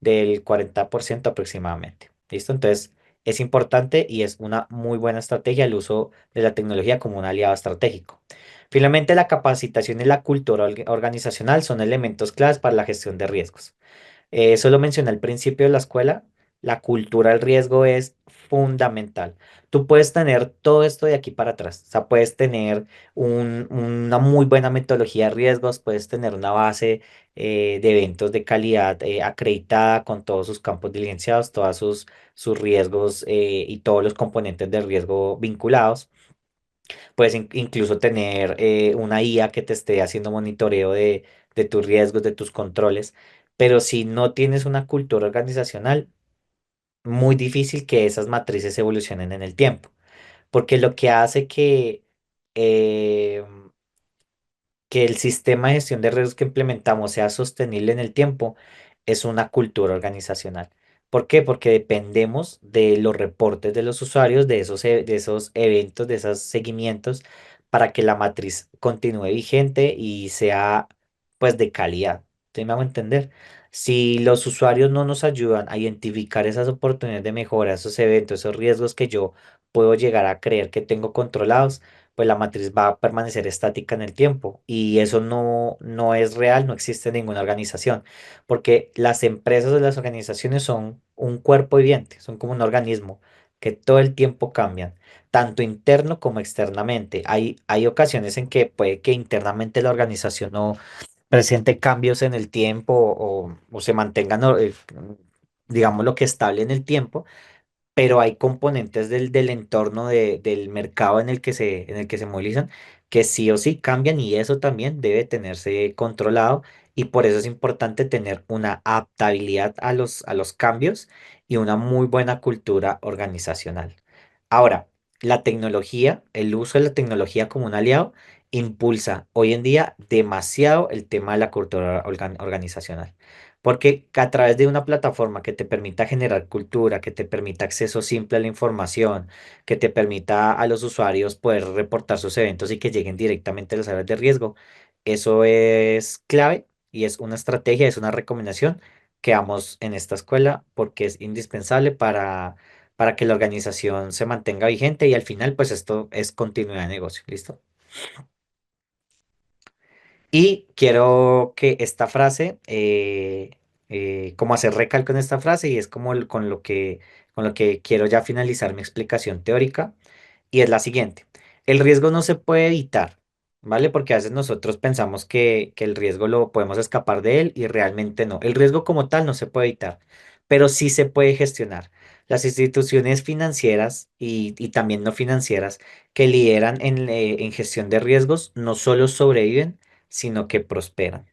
[SPEAKER 2] del 40% aproximadamente. ¿Listo? Entonces, es importante y es una muy buena estrategia el uso de la tecnología como un aliado estratégico. Finalmente, la capacitación y la cultura organizacional son elementos claves para la gestión de riesgos. Eso lo mencioné al principio de la escuela. la cultura del riesgo es fundamental. Tú puedes tener todo esto de aquí para atrás, o sea, puedes tener una muy buena metodología de riesgos, puedes tener una base de eventos de calidad acreditada con todos sus campos diligenciados, todos sus riesgos y todos los componentes de riesgo vinculados. Puedes incluso tener una IA que te esté haciendo monitoreo de tus riesgos, de tus controles, pero si no tienes una cultura organizacional, muy difícil que esas matrices evolucionen en el tiempo, porque lo que hace eh, que el sistema de gestión de riesgos que implementamos sea sostenible en el tiempo es una cultura organizacional. ¿Por qué? Porque dependemos de los reportes de los usuarios, de esos eventos, de esos seguimientos, para que la matriz continúe vigente y sea pues de calidad. ¿Sí me hago entender? Si los usuarios no nos ayudan a identificar esas oportunidades de mejora, esos eventos, esos riesgos que yo puedo llegar a creer que tengo controlados, pues la matriz va a permanecer estática en el tiempo y eso no es real, no existe en ninguna organización, porque las empresas o las organizaciones son un cuerpo viviente, son como un organismo que todo el tiempo cambian, tanto interno como externamente. Hay ocasiones en que puede que internamente la organización no presente cambios en el tiempo o se mantengan, digamos, lo que estable en el tiempo, pero hay componentes del entorno del mercado en el que se movilizan que sí o sí cambian y eso también debe tenerse controlado y por eso es importante tener una adaptabilidad a los cambios y una muy buena cultura organizacional. Ahora, la tecnología, el uso de la tecnología como un aliado, impulsa hoy en día demasiado el tema de la cultura organizacional. Porque a través de una plataforma que te permita generar cultura, que te permita acceso simple a la información, que te permita a los usuarios poder reportar sus eventos y que lleguen directamente a las áreas de riesgo, eso es clave y es una estrategia, es una recomendación que damos en esta escuela porque es indispensable para que la organización se mantenga vigente y al final, pues esto es continuidad de negocio. ¿Listo? Y quiero que esta frase, como hacer recalco en esta frase, y es como con lo que quiero ya finalizar mi explicación teórica, y es la siguiente. El riesgo no se puede evitar, ¿vale? Porque a veces nosotros pensamos que el riesgo lo podemos escapar de él y realmente no. El riesgo como tal no se puede evitar, pero sí se puede gestionar. Las instituciones financieras y también no financieras que lideran en gestión de riesgos no solo sobreviven, sino que prosperan.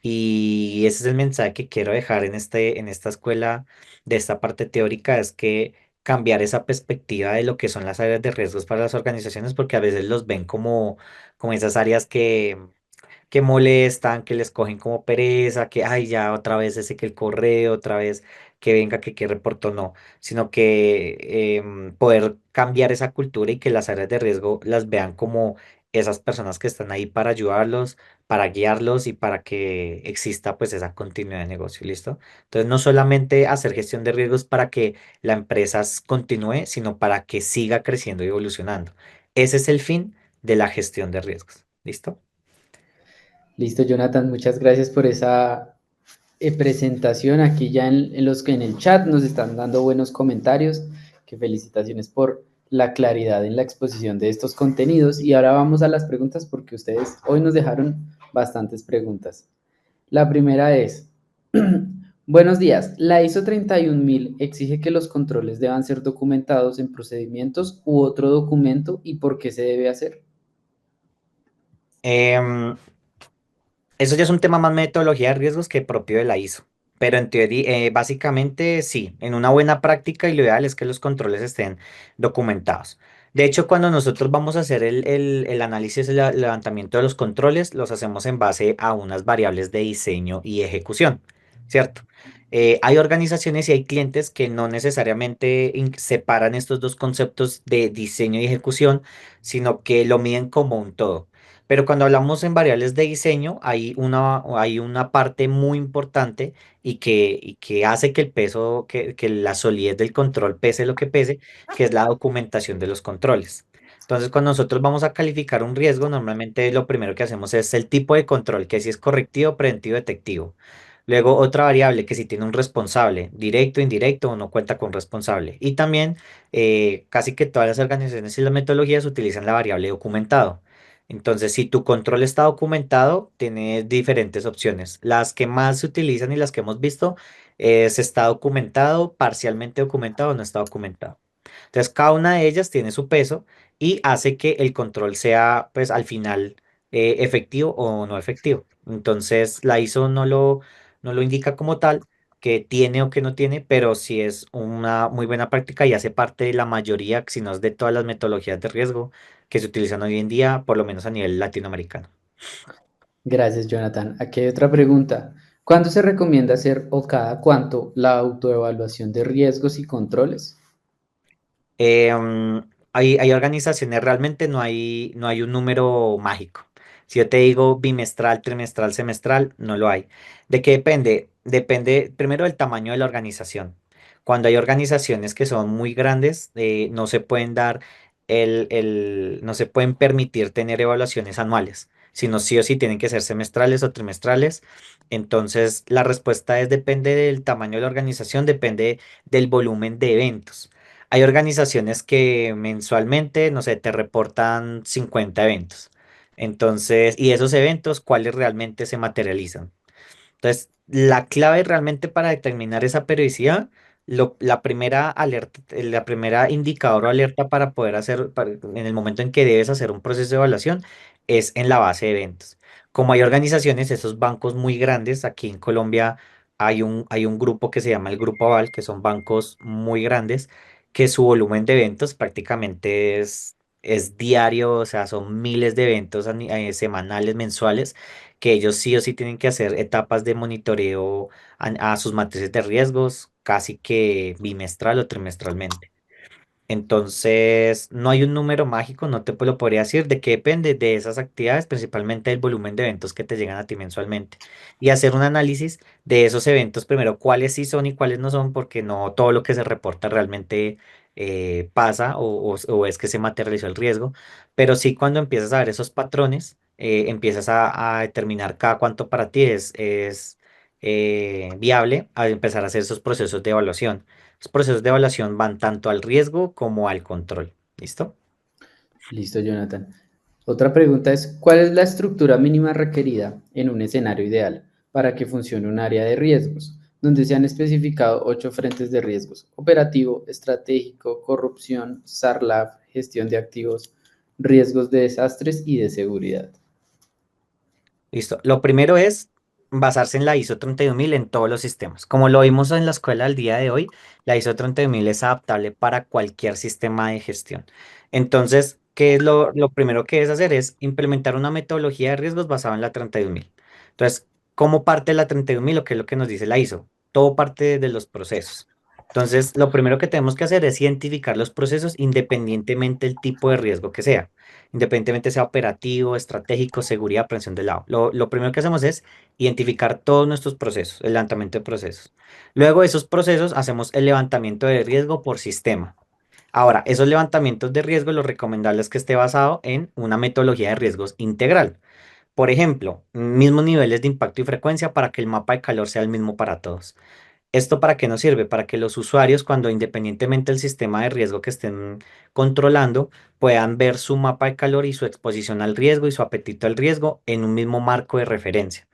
[SPEAKER 2] Y ese es el mensaje que quiero dejar en esta escuela de esta parte teórica, es que cambiar esa perspectiva de lo que son las áreas de riesgos para las organizaciones, porque a veces los ven como esas áreas que molestan, que les cogen como pereza, que, ay, ya otra vez ese que el correo, otra vez que venga, que reportó, no, sino que poder cambiar esa cultura y que las áreas de riesgo las vean como esas personas que están ahí para ayudarlos, para guiarlos y para que exista pues esa continuidad de negocio, ¿listo? Entonces, no solamente hacer gestión de riesgos para que la empresa continúe, sino para que siga creciendo y evolucionando. Ese es el fin de la gestión de riesgos, ¿listo?
[SPEAKER 1] Listo, Jonathan, muchas gracias por esa presentación. Aquí ya en el chat nos están dando buenos comentarios. Que felicitaciones por la claridad en la exposición de estos contenidos. Y ahora vamos a las preguntas porque ustedes hoy nos dejaron bastantes preguntas. La primera es, buenos días, la ISO 31000 exige que los controles deban ser documentados en procedimientos u otro documento y por qué se debe hacer.
[SPEAKER 2] Em, Eso ya es un tema más metodología de riesgos que propio de la ISO. Pero en teoría, básicamente sí, en una buena práctica y lo ideal es que los controles estén documentados. De hecho, cuando nosotros vamos a hacer el análisis, el levantamiento de los controles, los hacemos en base a unas variables de diseño y ejecución, ¿cierto? Hay organizaciones y hay clientes que no necesariamente separan estos dos conceptos de diseño y ejecución, sino que lo miden como un todo. Pero cuando hablamos en variables de diseño, hay una parte muy importante y que hace que el peso, que la solidez del control pese lo que pese, que es la documentación de los controles. Entonces, cuando nosotros vamos a calificar un riesgo, normalmente lo primero que hacemos es el tipo de control, que si es correctivo, preventivo, detectivo. Luego otra variable que si tiene un responsable, directo, indirecto o no cuenta con responsable. Y también casi que todas las organizaciones y las metodologías utilizan la variable documentado. Entonces, si tu control está documentado, tienes diferentes opciones. Las que más se utilizan y las que hemos visto es está documentado, parcialmente documentado o no está documentado. Entonces, cada una de ellas tiene su peso y hace que el control sea, pues, al final efectivo o no efectivo. Entonces, la ISO no lo indica como tal, que tiene o que no tiene, pero sí es una muy buena práctica y hace parte de la mayoría, si no es de todas las metodologías de riesgo que se utilizan hoy en día, por lo menos a nivel latinoamericano.
[SPEAKER 1] Gracias, Jonathan. Aquí hay otra pregunta. ¿Cuándo se recomienda hacer o cada cuánto la autoevaluación de riesgos y controles?
[SPEAKER 2] Hay organizaciones, realmente no hay un número mágico. Si yo te digo bimestral, trimestral, semestral, no lo hay. ¿De qué depende? Depende primero del tamaño de la organización. Cuando hay organizaciones que son muy grandes, no se pueden dar no se pueden permitir tener evaluaciones anuales, sino sí o sí tienen que ser semestrales o trimestrales. Entonces, la respuesta es depende del tamaño de la organización, depende del volumen de eventos. Hay organizaciones que mensualmente, no sé, te reportan 50 eventos. Entonces, y esos eventos, ¿cuáles realmente se materializan? Entonces, la clave realmente para determinar esa periodicidad, la primera alerta, la primera indicador o alerta para poder hacer, en el momento en que debes hacer un proceso de evaluación, es en la base de eventos. Como hay organizaciones, esos bancos muy grandes, aquí en Colombia hay un grupo que se llama el Grupo Aval, que son bancos muy grandes, que su volumen de eventos prácticamente es diario, o sea, son miles de eventos semanales, mensuales que ellos sí o sí tienen que hacer etapas de monitoreo a sus matrices de riesgos casi que bimestral o trimestralmente. Entonces, no hay un número mágico, no te lo podría decir, de qué depende de esas actividades, principalmente del volumen de eventos que te llegan a ti mensualmente. Y hacer un análisis de esos eventos, primero, cuáles sí son y cuáles no son, porque no todo lo que se reporta realmente pasa o es que se materializó el riesgo, pero sí cuando empiezas a ver esos patrones, empiezas a determinar cada cuánto para ti es viable a empezar a hacer esos procesos de evaluación. Los procesos de evaluación van tanto al riesgo como al control. ¿Listo?
[SPEAKER 1] Listo, Jonathan. Otra pregunta es, ¿cuál es la estructura mínima requerida en un escenario ideal para que funcione un área de riesgos, donde se han especificado 8 frentes de riesgos: operativo, estratégico, corrupción, SARLAF, gestión de activos, riesgos de desastres y de seguridad?
[SPEAKER 2] Listo. Lo primero es basarse en la ISO 31000 en todos los sistemas. Como lo vimos en la escuela al día de hoy, la ISO 31000 es adaptable para cualquier sistema de gestión. Entonces, ¿qué es lo primero que debes hacer? Es implementar una metodología de riesgos basada en la 31000. Entonces, ¿cómo parte la 31000? Lo que es lo que nos dice la ISO. Todo parte de los procesos. Entonces, lo primero que tenemos que hacer es identificar los procesos independientemente del tipo de riesgo que sea, independientemente sea operativo, estratégico, seguridad, prevención del lado. Lo primero que hacemos es identificar todos nuestros procesos, el levantamiento de procesos. Luego de esos procesos hacemos el levantamiento de riesgo por sistema. Ahora, esos levantamientos de riesgo, lo recomendable es que esté basado en una metodología de riesgos integral. Por ejemplo, mismos niveles de impacto y frecuencia para que el mapa de calor sea el mismo para todos. ¿Esto para qué nos sirve? Para que los usuarios, cuando independientemente del sistema de riesgo que estén controlando, puedan ver su mapa de calor y su exposición al riesgo y su apetito al riesgo en un mismo marco de referencia,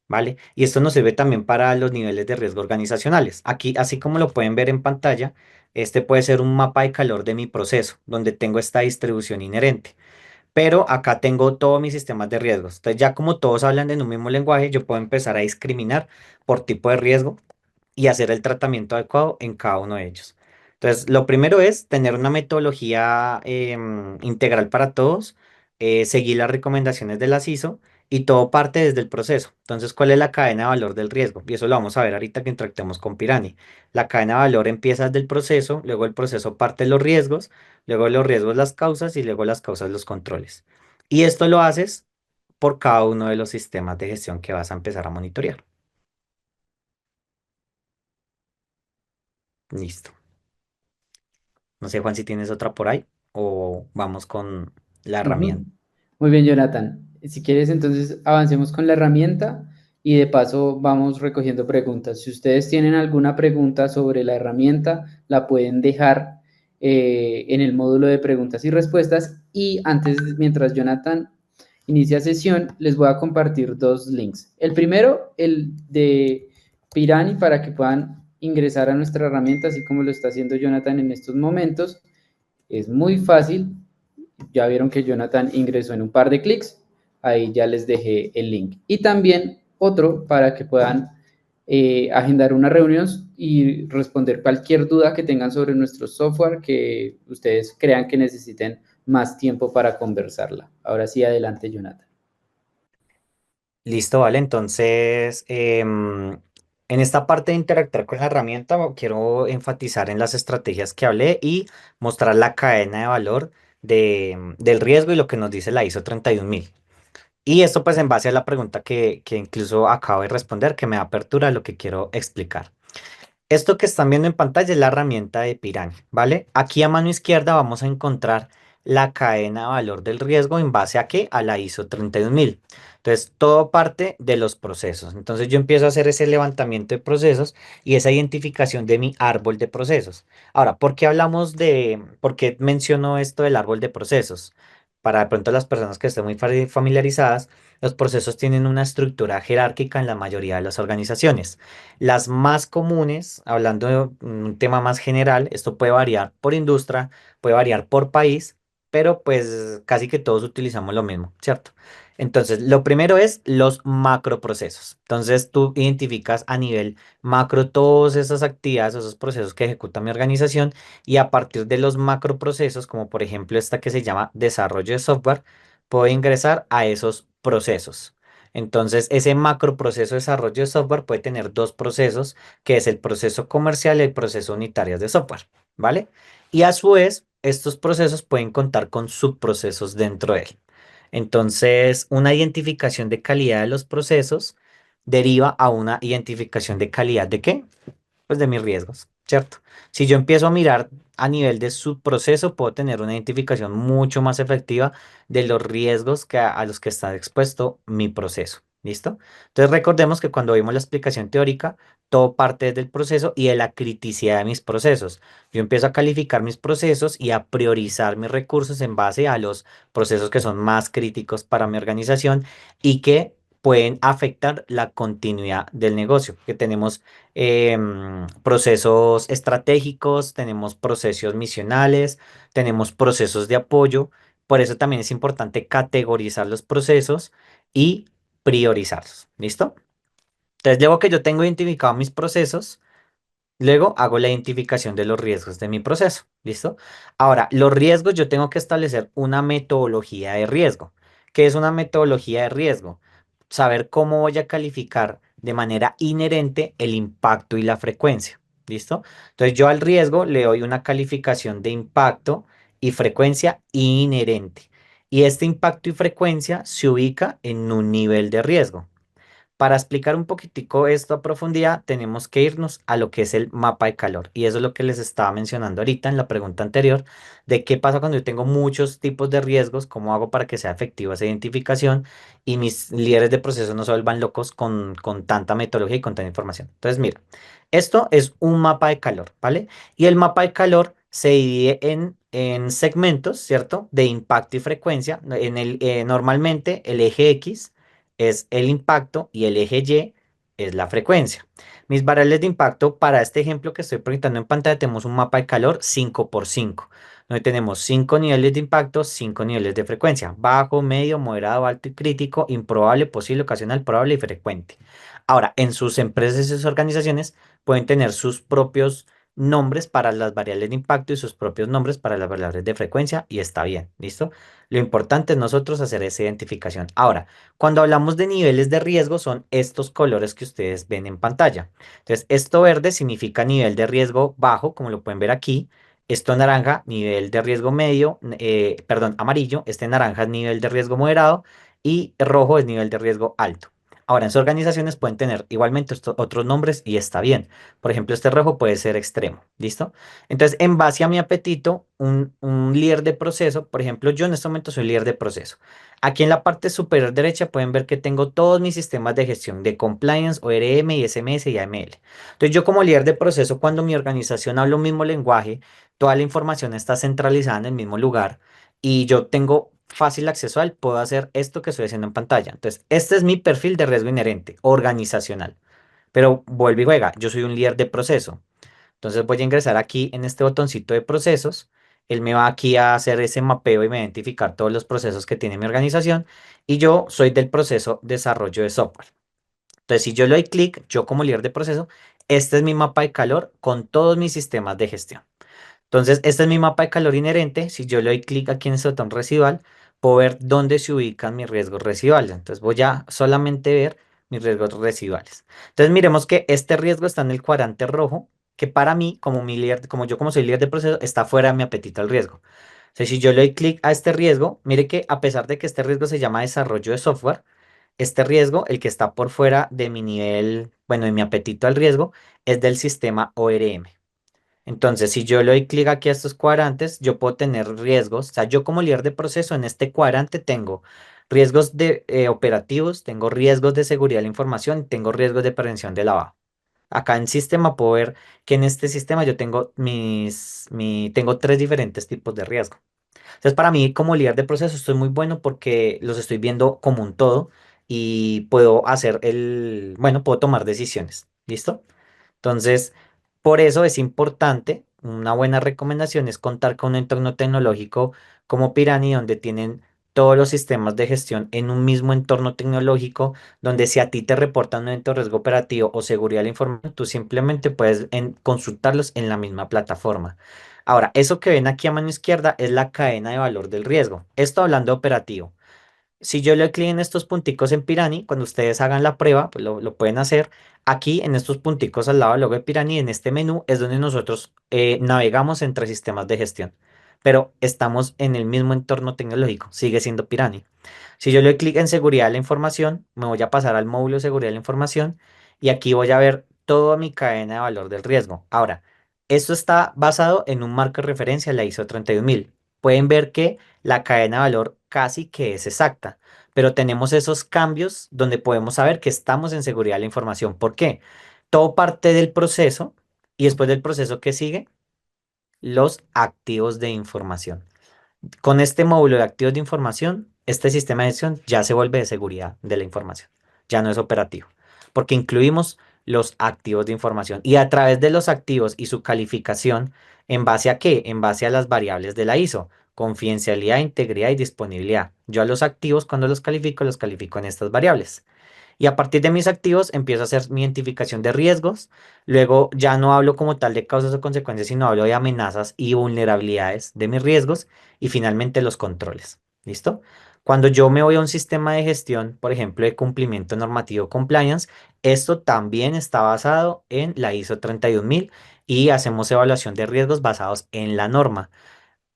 [SPEAKER 2] ¿vale? Y esto nos sirve también para los niveles de riesgo organizacionales. Aquí, así como lo pueden ver en pantalla, este puede ser un mapa de calor de mi proceso, donde tengo esta distribución inherente. Pero acá tengo todos mis sistemas de riesgos. Entonces, ya como todos hablan en un mismo lenguaje, yo puedo empezar a discriminar por tipo de riesgo y hacer el tratamiento adecuado en cada uno de ellos. Entonces, lo primero es tener una metodología integral para todos, seguir las recomendaciones de las ISO y todo parte desde el proceso. Entonces, ¿cuál es la cadena de valor del riesgo? Y eso lo vamos a ver ahorita que interactuemos con Pirani. La cadena de valor empieza desde el proceso, luego el proceso parte de los riesgos, luego de los riesgos las causas y luego las causas los controles. Y esto lo haces por cada uno de los sistemas de gestión que vas a empezar a monitorear. Listo. No sé, Juan, si tienes otra por ahí o vamos con la
[SPEAKER 1] Ujú.
[SPEAKER 2] herramienta.
[SPEAKER 1] Muy bien, Jonathan. Si quieres, entonces avancemos con la herramienta y de paso vamos recogiendo preguntas. Si ustedes tienen alguna pregunta sobre la herramienta, la pueden dejar en el módulo de preguntas y respuestas. Y antes, mientras Jonathan inicia sesión, les voy a compartir dos links. El primero, el de Pirani, para que puedan ingresar a nuestra herramienta, así como lo está haciendo Jonathan en estos momentos. Es muy fácil. Ya vieron que Jonathan ingresó en un par de clics. Ahí ya les dejé el link. Y también otro para que puedan agendar una reunión y responder cualquier duda que tengan sobre nuestro software que ustedes crean que necesiten más tiempo para conversarla. Ahora sí, adelante, Jonathan.
[SPEAKER 2] Listo, vale. Entonces, en esta parte de interactuar con la herramienta, quiero enfatizar en las estrategias que hablé y mostrar la cadena de valor del riesgo y lo que nos dice la ISO 31000. Y esto pues en base a la pregunta que incluso acabo de responder, que me da apertura a lo que quiero explicar. Esto que están viendo en pantalla es la herramienta de Piranha, ¿vale? Aquí a mano izquierda vamos a encontrar la cadena de valor del riesgo en base a qué? A la ISO 31000. Entonces, todo parte de los procesos. Entonces, yo empiezo a hacer ese levantamiento de procesos y esa identificación de mi árbol de procesos. Ahora, por qué menciono esto del árbol de procesos? Para de pronto las personas que estén muy familiarizadas, los procesos tienen una estructura jerárquica en la mayoría de las organizaciones. Las más comunes, hablando de un tema más general, esto puede variar por industria, puede variar por país, pero pues casi que todos utilizamos lo mismo, ¿cierto? Entonces, lo primero es los macroprocesos. Entonces, tú identificas a nivel macro todas esas actividades, esos procesos que ejecuta mi organización y a partir de los macroprocesos, como por ejemplo esta que se llama desarrollo de software, puedo ingresar a esos procesos. Entonces, ese macroproceso de desarrollo de software puede tener dos procesos, que es el proceso comercial y el proceso unitario de software, ¿vale? Y a su vez, estos procesos pueden contar con subprocesos dentro de él. Entonces, una identificación de calidad de los procesos deriva a una identificación de calidad ¿de qué? Pues de mis riesgos, ¿cierto? Si yo empiezo a mirar a nivel de subproceso, puedo tener una identificación mucho más efectiva de los riesgos a los que está expuesto mi proceso. ¿Listo? Entonces recordemos que cuando vimos la explicación teórica, todo parte del proceso y de la criticidad de mis procesos. Yo empiezo a calificar mis procesos y a priorizar mis recursos en base a los procesos que son más críticos para mi organización y que pueden afectar la continuidad del negocio, que tenemos procesos estratégicos, tenemos procesos misionales, tenemos procesos de apoyo. Por eso también es importante categorizar los procesos y priorizarlos. ¿Listo? Entonces, luego que yo tengo identificado mis procesos, luego hago la identificación de los riesgos de mi proceso. ¿Listo? Ahora, los riesgos yo tengo que establecer una metodología de riesgo. ¿Qué es una metodología de riesgo? Saber cómo voy a calificar de manera inherente el impacto y la frecuencia. ¿Listo? Entonces yo al riesgo le doy una calificación de impacto y frecuencia inherente. Y este impacto y frecuencia se ubica en un nivel de riesgo. Para explicar un poquitico esto a profundidad, tenemos que irnos a lo que es el mapa de calor. Y eso es lo que les estaba mencionando ahorita en la pregunta anterior, de qué pasa cuando yo tengo muchos tipos de riesgos, cómo hago para que sea efectiva esa identificación y mis líderes de proceso no se vuelvan locos con tanta metodología y con tanta información. Entonces, mira, esto es un mapa de calor, ¿vale? Y el mapa de calor se divide en segmentos, ¿cierto? De impacto y frecuencia. Normalmente el eje X es el impacto y el eje Y es la frecuencia. Mis variables de impacto para este ejemplo que estoy proyectando en pantalla tenemos un mapa de calor 5 por 5, donde tenemos 5 niveles de impacto, 5 niveles de frecuencia, bajo, medio, moderado, alto y crítico, improbable, posible, ocasional, probable y frecuente. Ahora, en sus empresas y sus organizaciones pueden tener sus propios nombres para las variables de impacto y sus propios nombres para las variables de frecuencia y está bien, ¿listo? Lo importante es nosotros hacer esa identificación. Ahora, cuando hablamos de niveles de riesgo, son estos colores que ustedes ven en pantalla. Entonces, esto verde significa nivel de riesgo bajo, como lo pueden ver aquí. Esto naranja, nivel de riesgo medio, perdón, amarillo. Este naranja es nivel de riesgo moderado y rojo es nivel de riesgo alto. Ahora, en sus organizaciones pueden tener igualmente otros nombres y está bien. Por ejemplo, este rojo puede ser extremo, ¿listo? Entonces, en base a mi apetito, un líder de proceso, por ejemplo, yo en este momento soy líder de proceso. Aquí en la parte superior derecha pueden ver que tengo todos mis sistemas de gestión de compliance, ORM, ISMS y AML. Entonces, yo como líder de proceso, cuando mi organización habla un mismo lenguaje, toda la información está centralizada en el mismo lugar y yo tengo fácil acceso a él, puedo hacer esto que estoy haciendo en pantalla. Entonces, este es mi perfil de riesgo inherente, organizacional. Pero vuelve y juega, yo soy un líder de proceso. Entonces voy a ingresar aquí en este botoncito de procesos. Él me va aquí a hacer ese mapeo y me va a identificar todos los procesos que tiene mi organización. Y yo soy del proceso desarrollo de software. Entonces, si yo le doy clic, yo como líder de proceso, este es mi mapa de calor con todos mis sistemas de gestión. Entonces, este es mi mapa de calor inherente. Si yo le doy clic aquí en este botón residual, puedo ver dónde se ubican mis riesgos residuales. Entonces, voy a solamente ver mis riesgos residuales. Entonces, miremos que este riesgo está en el cuadrante rojo, que para mí, como mi líder, como yo como soy líder de proceso, está fuera de mi apetito al riesgo. Entonces, si yo le doy clic a este riesgo, mire que a pesar de que este riesgo se llama desarrollo de software, este riesgo, el que está por fuera de mi nivel, bueno, de mi apetito al riesgo, es del sistema ORM. Entonces, si yo le doy clic aquí a estos cuadrantes, yo puedo tener riesgos. O sea, yo como líder de proceso en este cuadrante tengo riesgos de, operativos, tengo riesgos de seguridad de la información, tengo riesgos de prevención de lavado. Acá en sistema puedo ver que en este sistema yo tengo tengo tres diferentes tipos de riesgo. Entonces, para mí como líder de proceso estoy muy bueno porque los estoy viendo como un todo y puedo hacer bueno, puedo tomar decisiones. ¿Listo? Entonces, por eso es importante, una buena recomendación es contar con un entorno tecnológico como Pirani, donde tienen todos los sistemas de gestión en un mismo entorno tecnológico, donde si a ti te reportan un evento de riesgo operativo o seguridad de la información, tú simplemente puedes consultarlos en la misma plataforma. Ahora, eso que ven aquí a mano izquierda es la cadena de valor del riesgo. Esto hablando de operativo. Si yo le doy clic en estos punticos en Pirani, cuando ustedes hagan la prueba, pues lo pueden hacer. Aquí en estos punticos al lado del logo de Pirani, en este menú, es donde nosotros navegamos entre sistemas de gestión. Pero estamos en el mismo entorno tecnológico, sigue siendo Pirani. Si yo le doy clic en seguridad de la información, me voy a pasar al módulo de seguridad de la información y aquí voy a ver toda mi cadena de valor del riesgo. Ahora, esto está basado en un marco de referencia, la ISO 31000. Pueden ver que la cadena de valor casi que es exacta, pero tenemos esos cambios donde podemos saber que estamos en seguridad de la información. ¿Por qué? Todo parte del proceso y después del proceso que sigue, los activos de información. Con este módulo de activos de información, este sistema de gestión ya se vuelve de seguridad de la información, ya no es operativo, porque incluimos los activos de información y a través de los activos y su calificación, ¿en base a qué? En base a las variables de la ISO, confidencialidad, integridad y disponibilidad. Yo a los activos cuando los califico en estas variables. Y a partir de mis activos empiezo a hacer mi identificación de riesgos. Luego ya no hablo como tal de causas o consecuencias, sino hablo de amenazas y vulnerabilidades de mis riesgos y finalmente los controles. ¿Listo? Cuando yo me voy a un sistema de gestión, por ejemplo, de cumplimiento normativo compliance, esto también está basado en la ISO 31000 y hacemos evaluación de riesgos basados en la norma.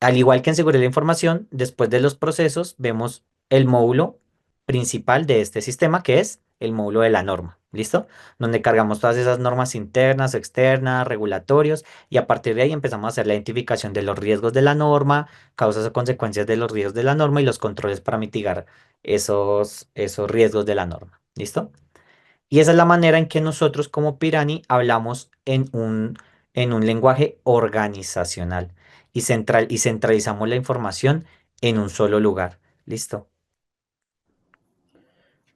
[SPEAKER 2] Al igual que en seguridad de la información, después de los procesos vemos el módulo principal de este sistema, que es el módulo de la norma, ¿listo? Donde cargamos todas esas normas internas, externas, regulatorios, y a partir de ahí empezamos a hacer la identificación de los riesgos de la norma, causas o consecuencias de los riesgos de la norma y los controles para mitigar esos riesgos de la norma, ¿listo? Y esa es la manera en que nosotros como Pirani hablamos en un lenguaje organizacional y centralizamos la información en un solo lugar. ¿Listo?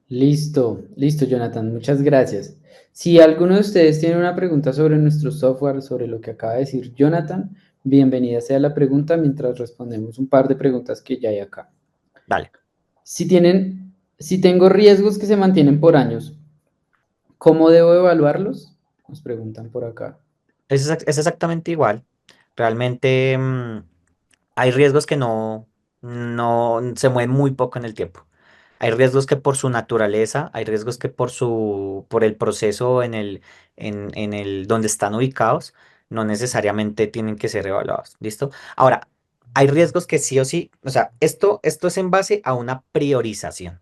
[SPEAKER 1] Listo, listo, Jonathan, muchas gracias. Si alguno de ustedes tiene una pregunta sobre nuestro software, sobre lo que acaba de decir Jonathan, bienvenida sea la pregunta mientras respondemos un par de preguntas que ya hay acá.
[SPEAKER 2] Dale.
[SPEAKER 1] Si tengo riesgos que se mantienen por años, ¿cómo debo evaluarlos? Nos preguntan por acá.
[SPEAKER 2] Es exactamente igual. Realmente hay riesgos que no se mueven muy poco en el tiempo. Hay riesgos que por su naturaleza, hay riesgos que por el proceso en el donde están ubicados, no necesariamente tienen que ser evaluados. ¿Listo? Ahora, hay riesgos que sí o sí, o sea, esto es en base a una priorización.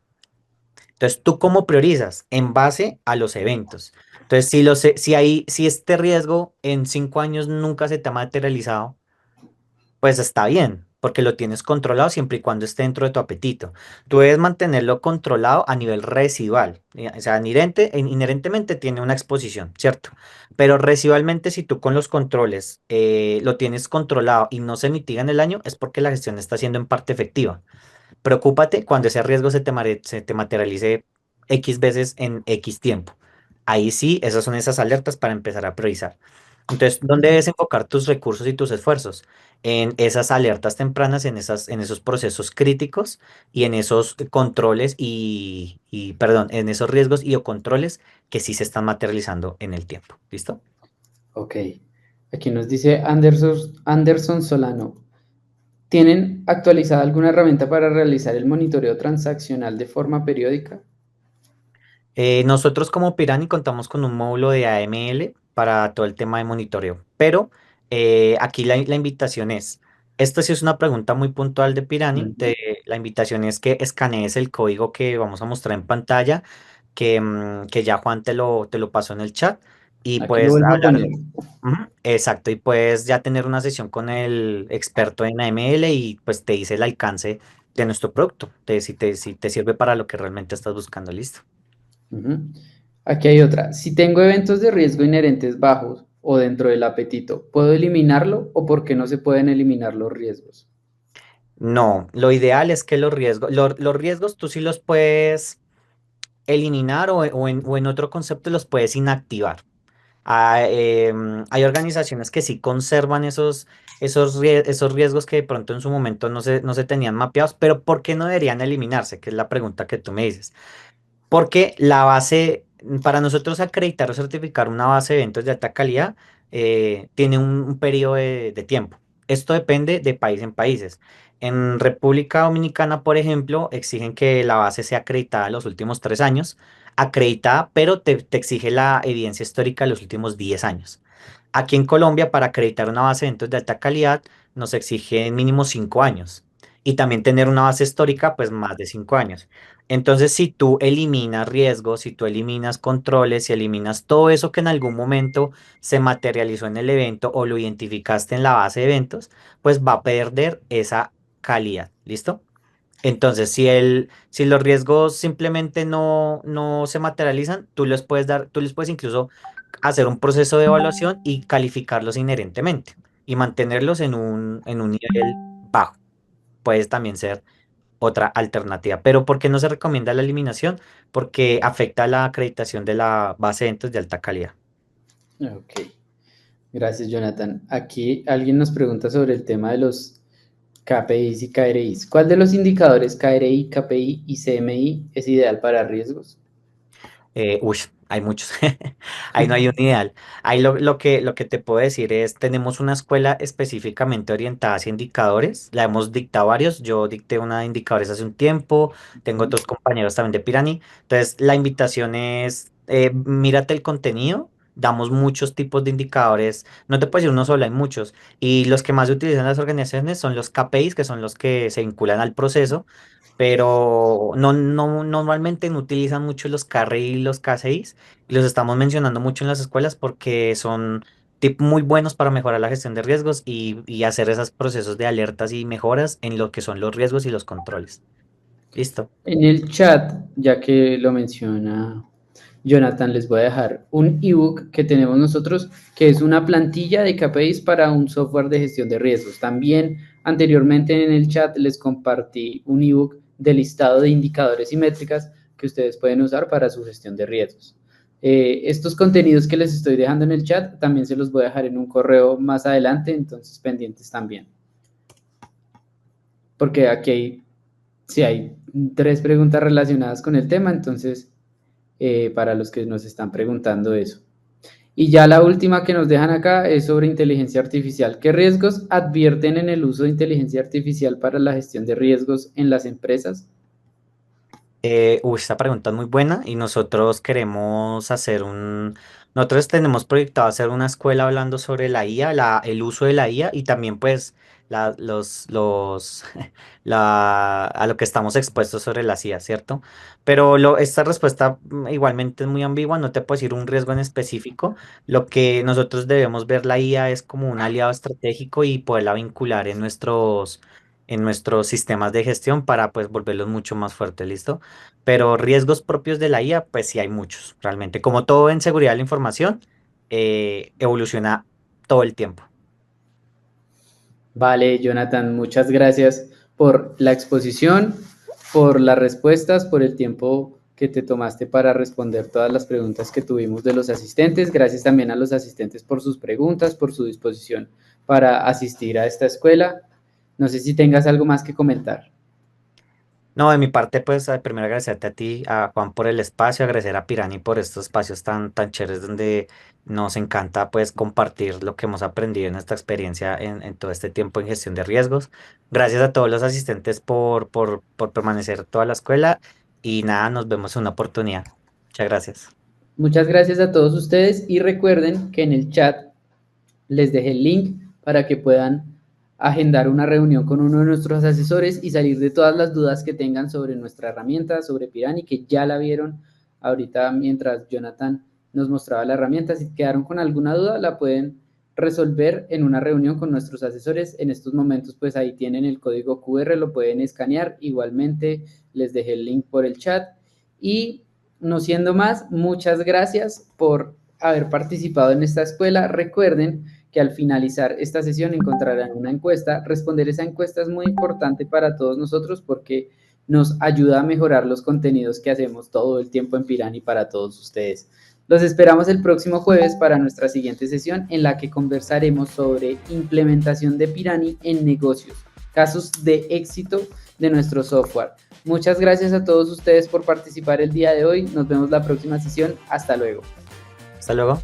[SPEAKER 2] Entonces, ¿tú cómo priorizas? En base a los eventos. Entonces, si este riesgo en 5 años nunca se te ha materializado, pues está bien, porque lo tienes controlado siempre y cuando esté dentro de tu apetito. Tú debes mantenerlo controlado a nivel residual. O sea, inherentemente tiene una exposición, ¿cierto? Pero residualmente, si tú con los controles lo tienes controlado y no se mitiga en el año, es porque la gestión está siendo en parte efectiva. Preocúpate cuando ese riesgo se te materialice X veces en X tiempo. Ahí sí, esas son esas alertas para empezar a priorizar. Entonces, ¿dónde debes enfocar tus recursos y tus esfuerzos? En esas alertas tempranas, en esos procesos críticos y en esos controles perdón, en esos riesgos y o controles que sí se están materializando en el tiempo. ¿Listo?
[SPEAKER 1] Ok. Aquí nos dice Anderson Solano. ¿Tienen actualizada alguna herramienta para realizar el monitoreo transaccional de forma periódica?
[SPEAKER 2] Nosotros como Pirani contamos con un módulo de AML para todo el tema de monitoreo, pero aquí la invitación es, esto sí es una pregunta muy puntual de Pirani,
[SPEAKER 1] Ujú.
[SPEAKER 2] la invitación es que escanees el código que vamos a mostrar en pantalla, que ya Juan te lo pasó en el chat, y
[SPEAKER 1] Aquí lo
[SPEAKER 2] puedes
[SPEAKER 1] vuelvo a
[SPEAKER 2] hablar,
[SPEAKER 1] poner.
[SPEAKER 2] ujú, exacto, y puedes ya tener una sesión con el experto en AML y pues te dice el alcance de nuestro producto, si te sirve para lo que realmente estás buscando, listo.
[SPEAKER 1] Ujú. Aquí hay otra. Si tengo eventos de riesgo inherentes bajos o dentro del apetito, ¿puedo eliminarlo o por qué no se pueden eliminar los riesgos?
[SPEAKER 2] No, lo ideal es que los riesgos tú sí los puedes eliminar o en otro concepto los puedes inactivar. Hay organizaciones que sí conservan esos riesgos que de pronto en su momento no se tenían mapeados, pero ¿por qué no deberían eliminarse? Que es la pregunta que tú me dices. Porque la base, para nosotros acreditar o certificar una base de eventos de alta calidad, tiene un periodo de tiempo. Esto depende de país en países. En República Dominicana, por ejemplo, exigen que la base sea acreditada en los últimos 3 años, acreditada, pero te exige la evidencia histórica de los últimos 10 años. Aquí en Colombia, para acreditar una base de eventos de alta calidad, nos exigen mínimo 5 años. Y también tener una base histórica, pues más de 5 años. Entonces, si tú eliminas riesgos, si tú eliminas controles, si eliminas todo eso que en algún momento se materializó en el evento o lo identificaste en la base de eventos, pues va a perder esa calidad. ¿Listo? Entonces, si los riesgos simplemente no se materializan, tú les puedes incluso hacer un proceso de evaluación y calificarlos inherentemente y mantenerlos en un nivel bajo. Puede también ser otra alternativa. Pero ¿por qué no se recomienda la eliminación? Porque afecta la acreditación de la base de datos de alta calidad.
[SPEAKER 1] Ok, gracias Jonathan. Aquí alguien nos pregunta sobre el tema de los KPIs y KRIs. ¿Cuál de los indicadores KRI, KPI y CMI es ideal para riesgos?
[SPEAKER 2] Hay muchos. Ahí no hay un ideal. Ahí lo que te puedo decir es, tenemos una escuela específicamente orientada hacia indicadores. La hemos dictado varios. Yo dicté una de indicadores hace un tiempo. Tengo otros compañeros también de Pirani. Entonces, la invitación es, mírate el contenido. Damos muchos tipos de indicadores. No te puedo decir uno solo, hay muchos. Y los que más se utilizan las organizaciones son los KPIs, que son los que se vinculan al proceso, pero normalmente no utilizan mucho los KRI y los KCIs, y los estamos mencionando mucho en las escuelas porque son muy buenos para mejorar la gestión de riesgos y hacer esos procesos de alertas y mejoras en lo que son los riesgos y los controles. ¿Listo?
[SPEAKER 1] En el chat, ya que lo menciona Jonathan, les voy a dejar un ebook que tenemos nosotros, que es una plantilla de KPIs para un software de gestión de riesgos. También anteriormente en el chat les compartí un ebook de listado de indicadores y métricas que ustedes pueden usar para su gestión de riesgos. Estos contenidos que les estoy dejando en el chat también se los voy a dejar en un correo más adelante, entonces pendientes también. Porque aquí hay, sí hay 3 preguntas relacionadas con el tema, entonces para los que nos están preguntando eso. Y ya la última que nos dejan acá es sobre inteligencia artificial. ¿Qué riesgos advierten en el uso de inteligencia artificial para la gestión de riesgos en las empresas?
[SPEAKER 2] Esta pregunta es muy buena y nosotros queremos nosotros tenemos proyectado hacer una escuela hablando sobre la IA, el uso de la IA y también pues a lo que estamos expuestos sobre la CIA, ¿cierto? Pero esta respuesta igualmente es muy ambigua, no te puedo decir un riesgo en específico. Lo que nosotros debemos ver la IA es como un aliado estratégico y poderla vincular en nuestros sistemas de gestión para pues volverlos mucho más fuertes, ¿listo? Pero riesgos propios de la IA, pues sí hay muchos, realmente. Como todo en seguridad de la información, evoluciona todo el tiempo.
[SPEAKER 1] Vale, Jonathan, muchas gracias por la exposición, por las respuestas, por el tiempo que te tomaste para responder todas las preguntas que tuvimos de los asistentes. Gracias también a los asistentes por sus preguntas, por su disposición para asistir a esta escuela. No sé si tengas algo más que comentar.
[SPEAKER 2] No, de mi parte, pues primero agradecerte a ti, a Juan por el espacio, agradecer a Pirani por estos espacios tan chéveres donde nos encanta pues compartir lo que hemos aprendido en esta experiencia en todo este tiempo en gestión de riesgos. Gracias a todos los asistentes por permanecer toda la escuela y nada, nos vemos en una oportunidad. Muchas gracias.
[SPEAKER 1] Muchas gracias a todos ustedes y recuerden que en el chat les dejé el link para que puedan agendar una reunión con uno de nuestros asesores y salir de todas las dudas que tengan sobre nuestra herramienta, sobre Pirani, que ya la vieron ahorita mientras Jonathan nos mostraba la herramienta. Si quedaron con alguna duda, la pueden resolver en una reunión con nuestros asesores. En estos momentos, pues ahí tienen el código QR, lo pueden escanear. Igualmente, les dejé el link por el chat. Y no siendo más, muchas gracias por haber participado en esta escuela. Recuerden que al finalizar esta sesión encontrarán una encuesta. Responder esa encuesta es muy importante para todos nosotros porque nos ayuda a mejorar los contenidos que hacemos todo el tiempo en Pirani para todos ustedes. Los esperamos el próximo jueves para nuestra siguiente sesión en la que conversaremos sobre implementación de Pirani en negocios, casos de éxito de nuestro software. Muchas gracias a todos ustedes por participar el día de hoy. Nos vemos la próxima sesión. Hasta luego.
[SPEAKER 2] Hasta luego.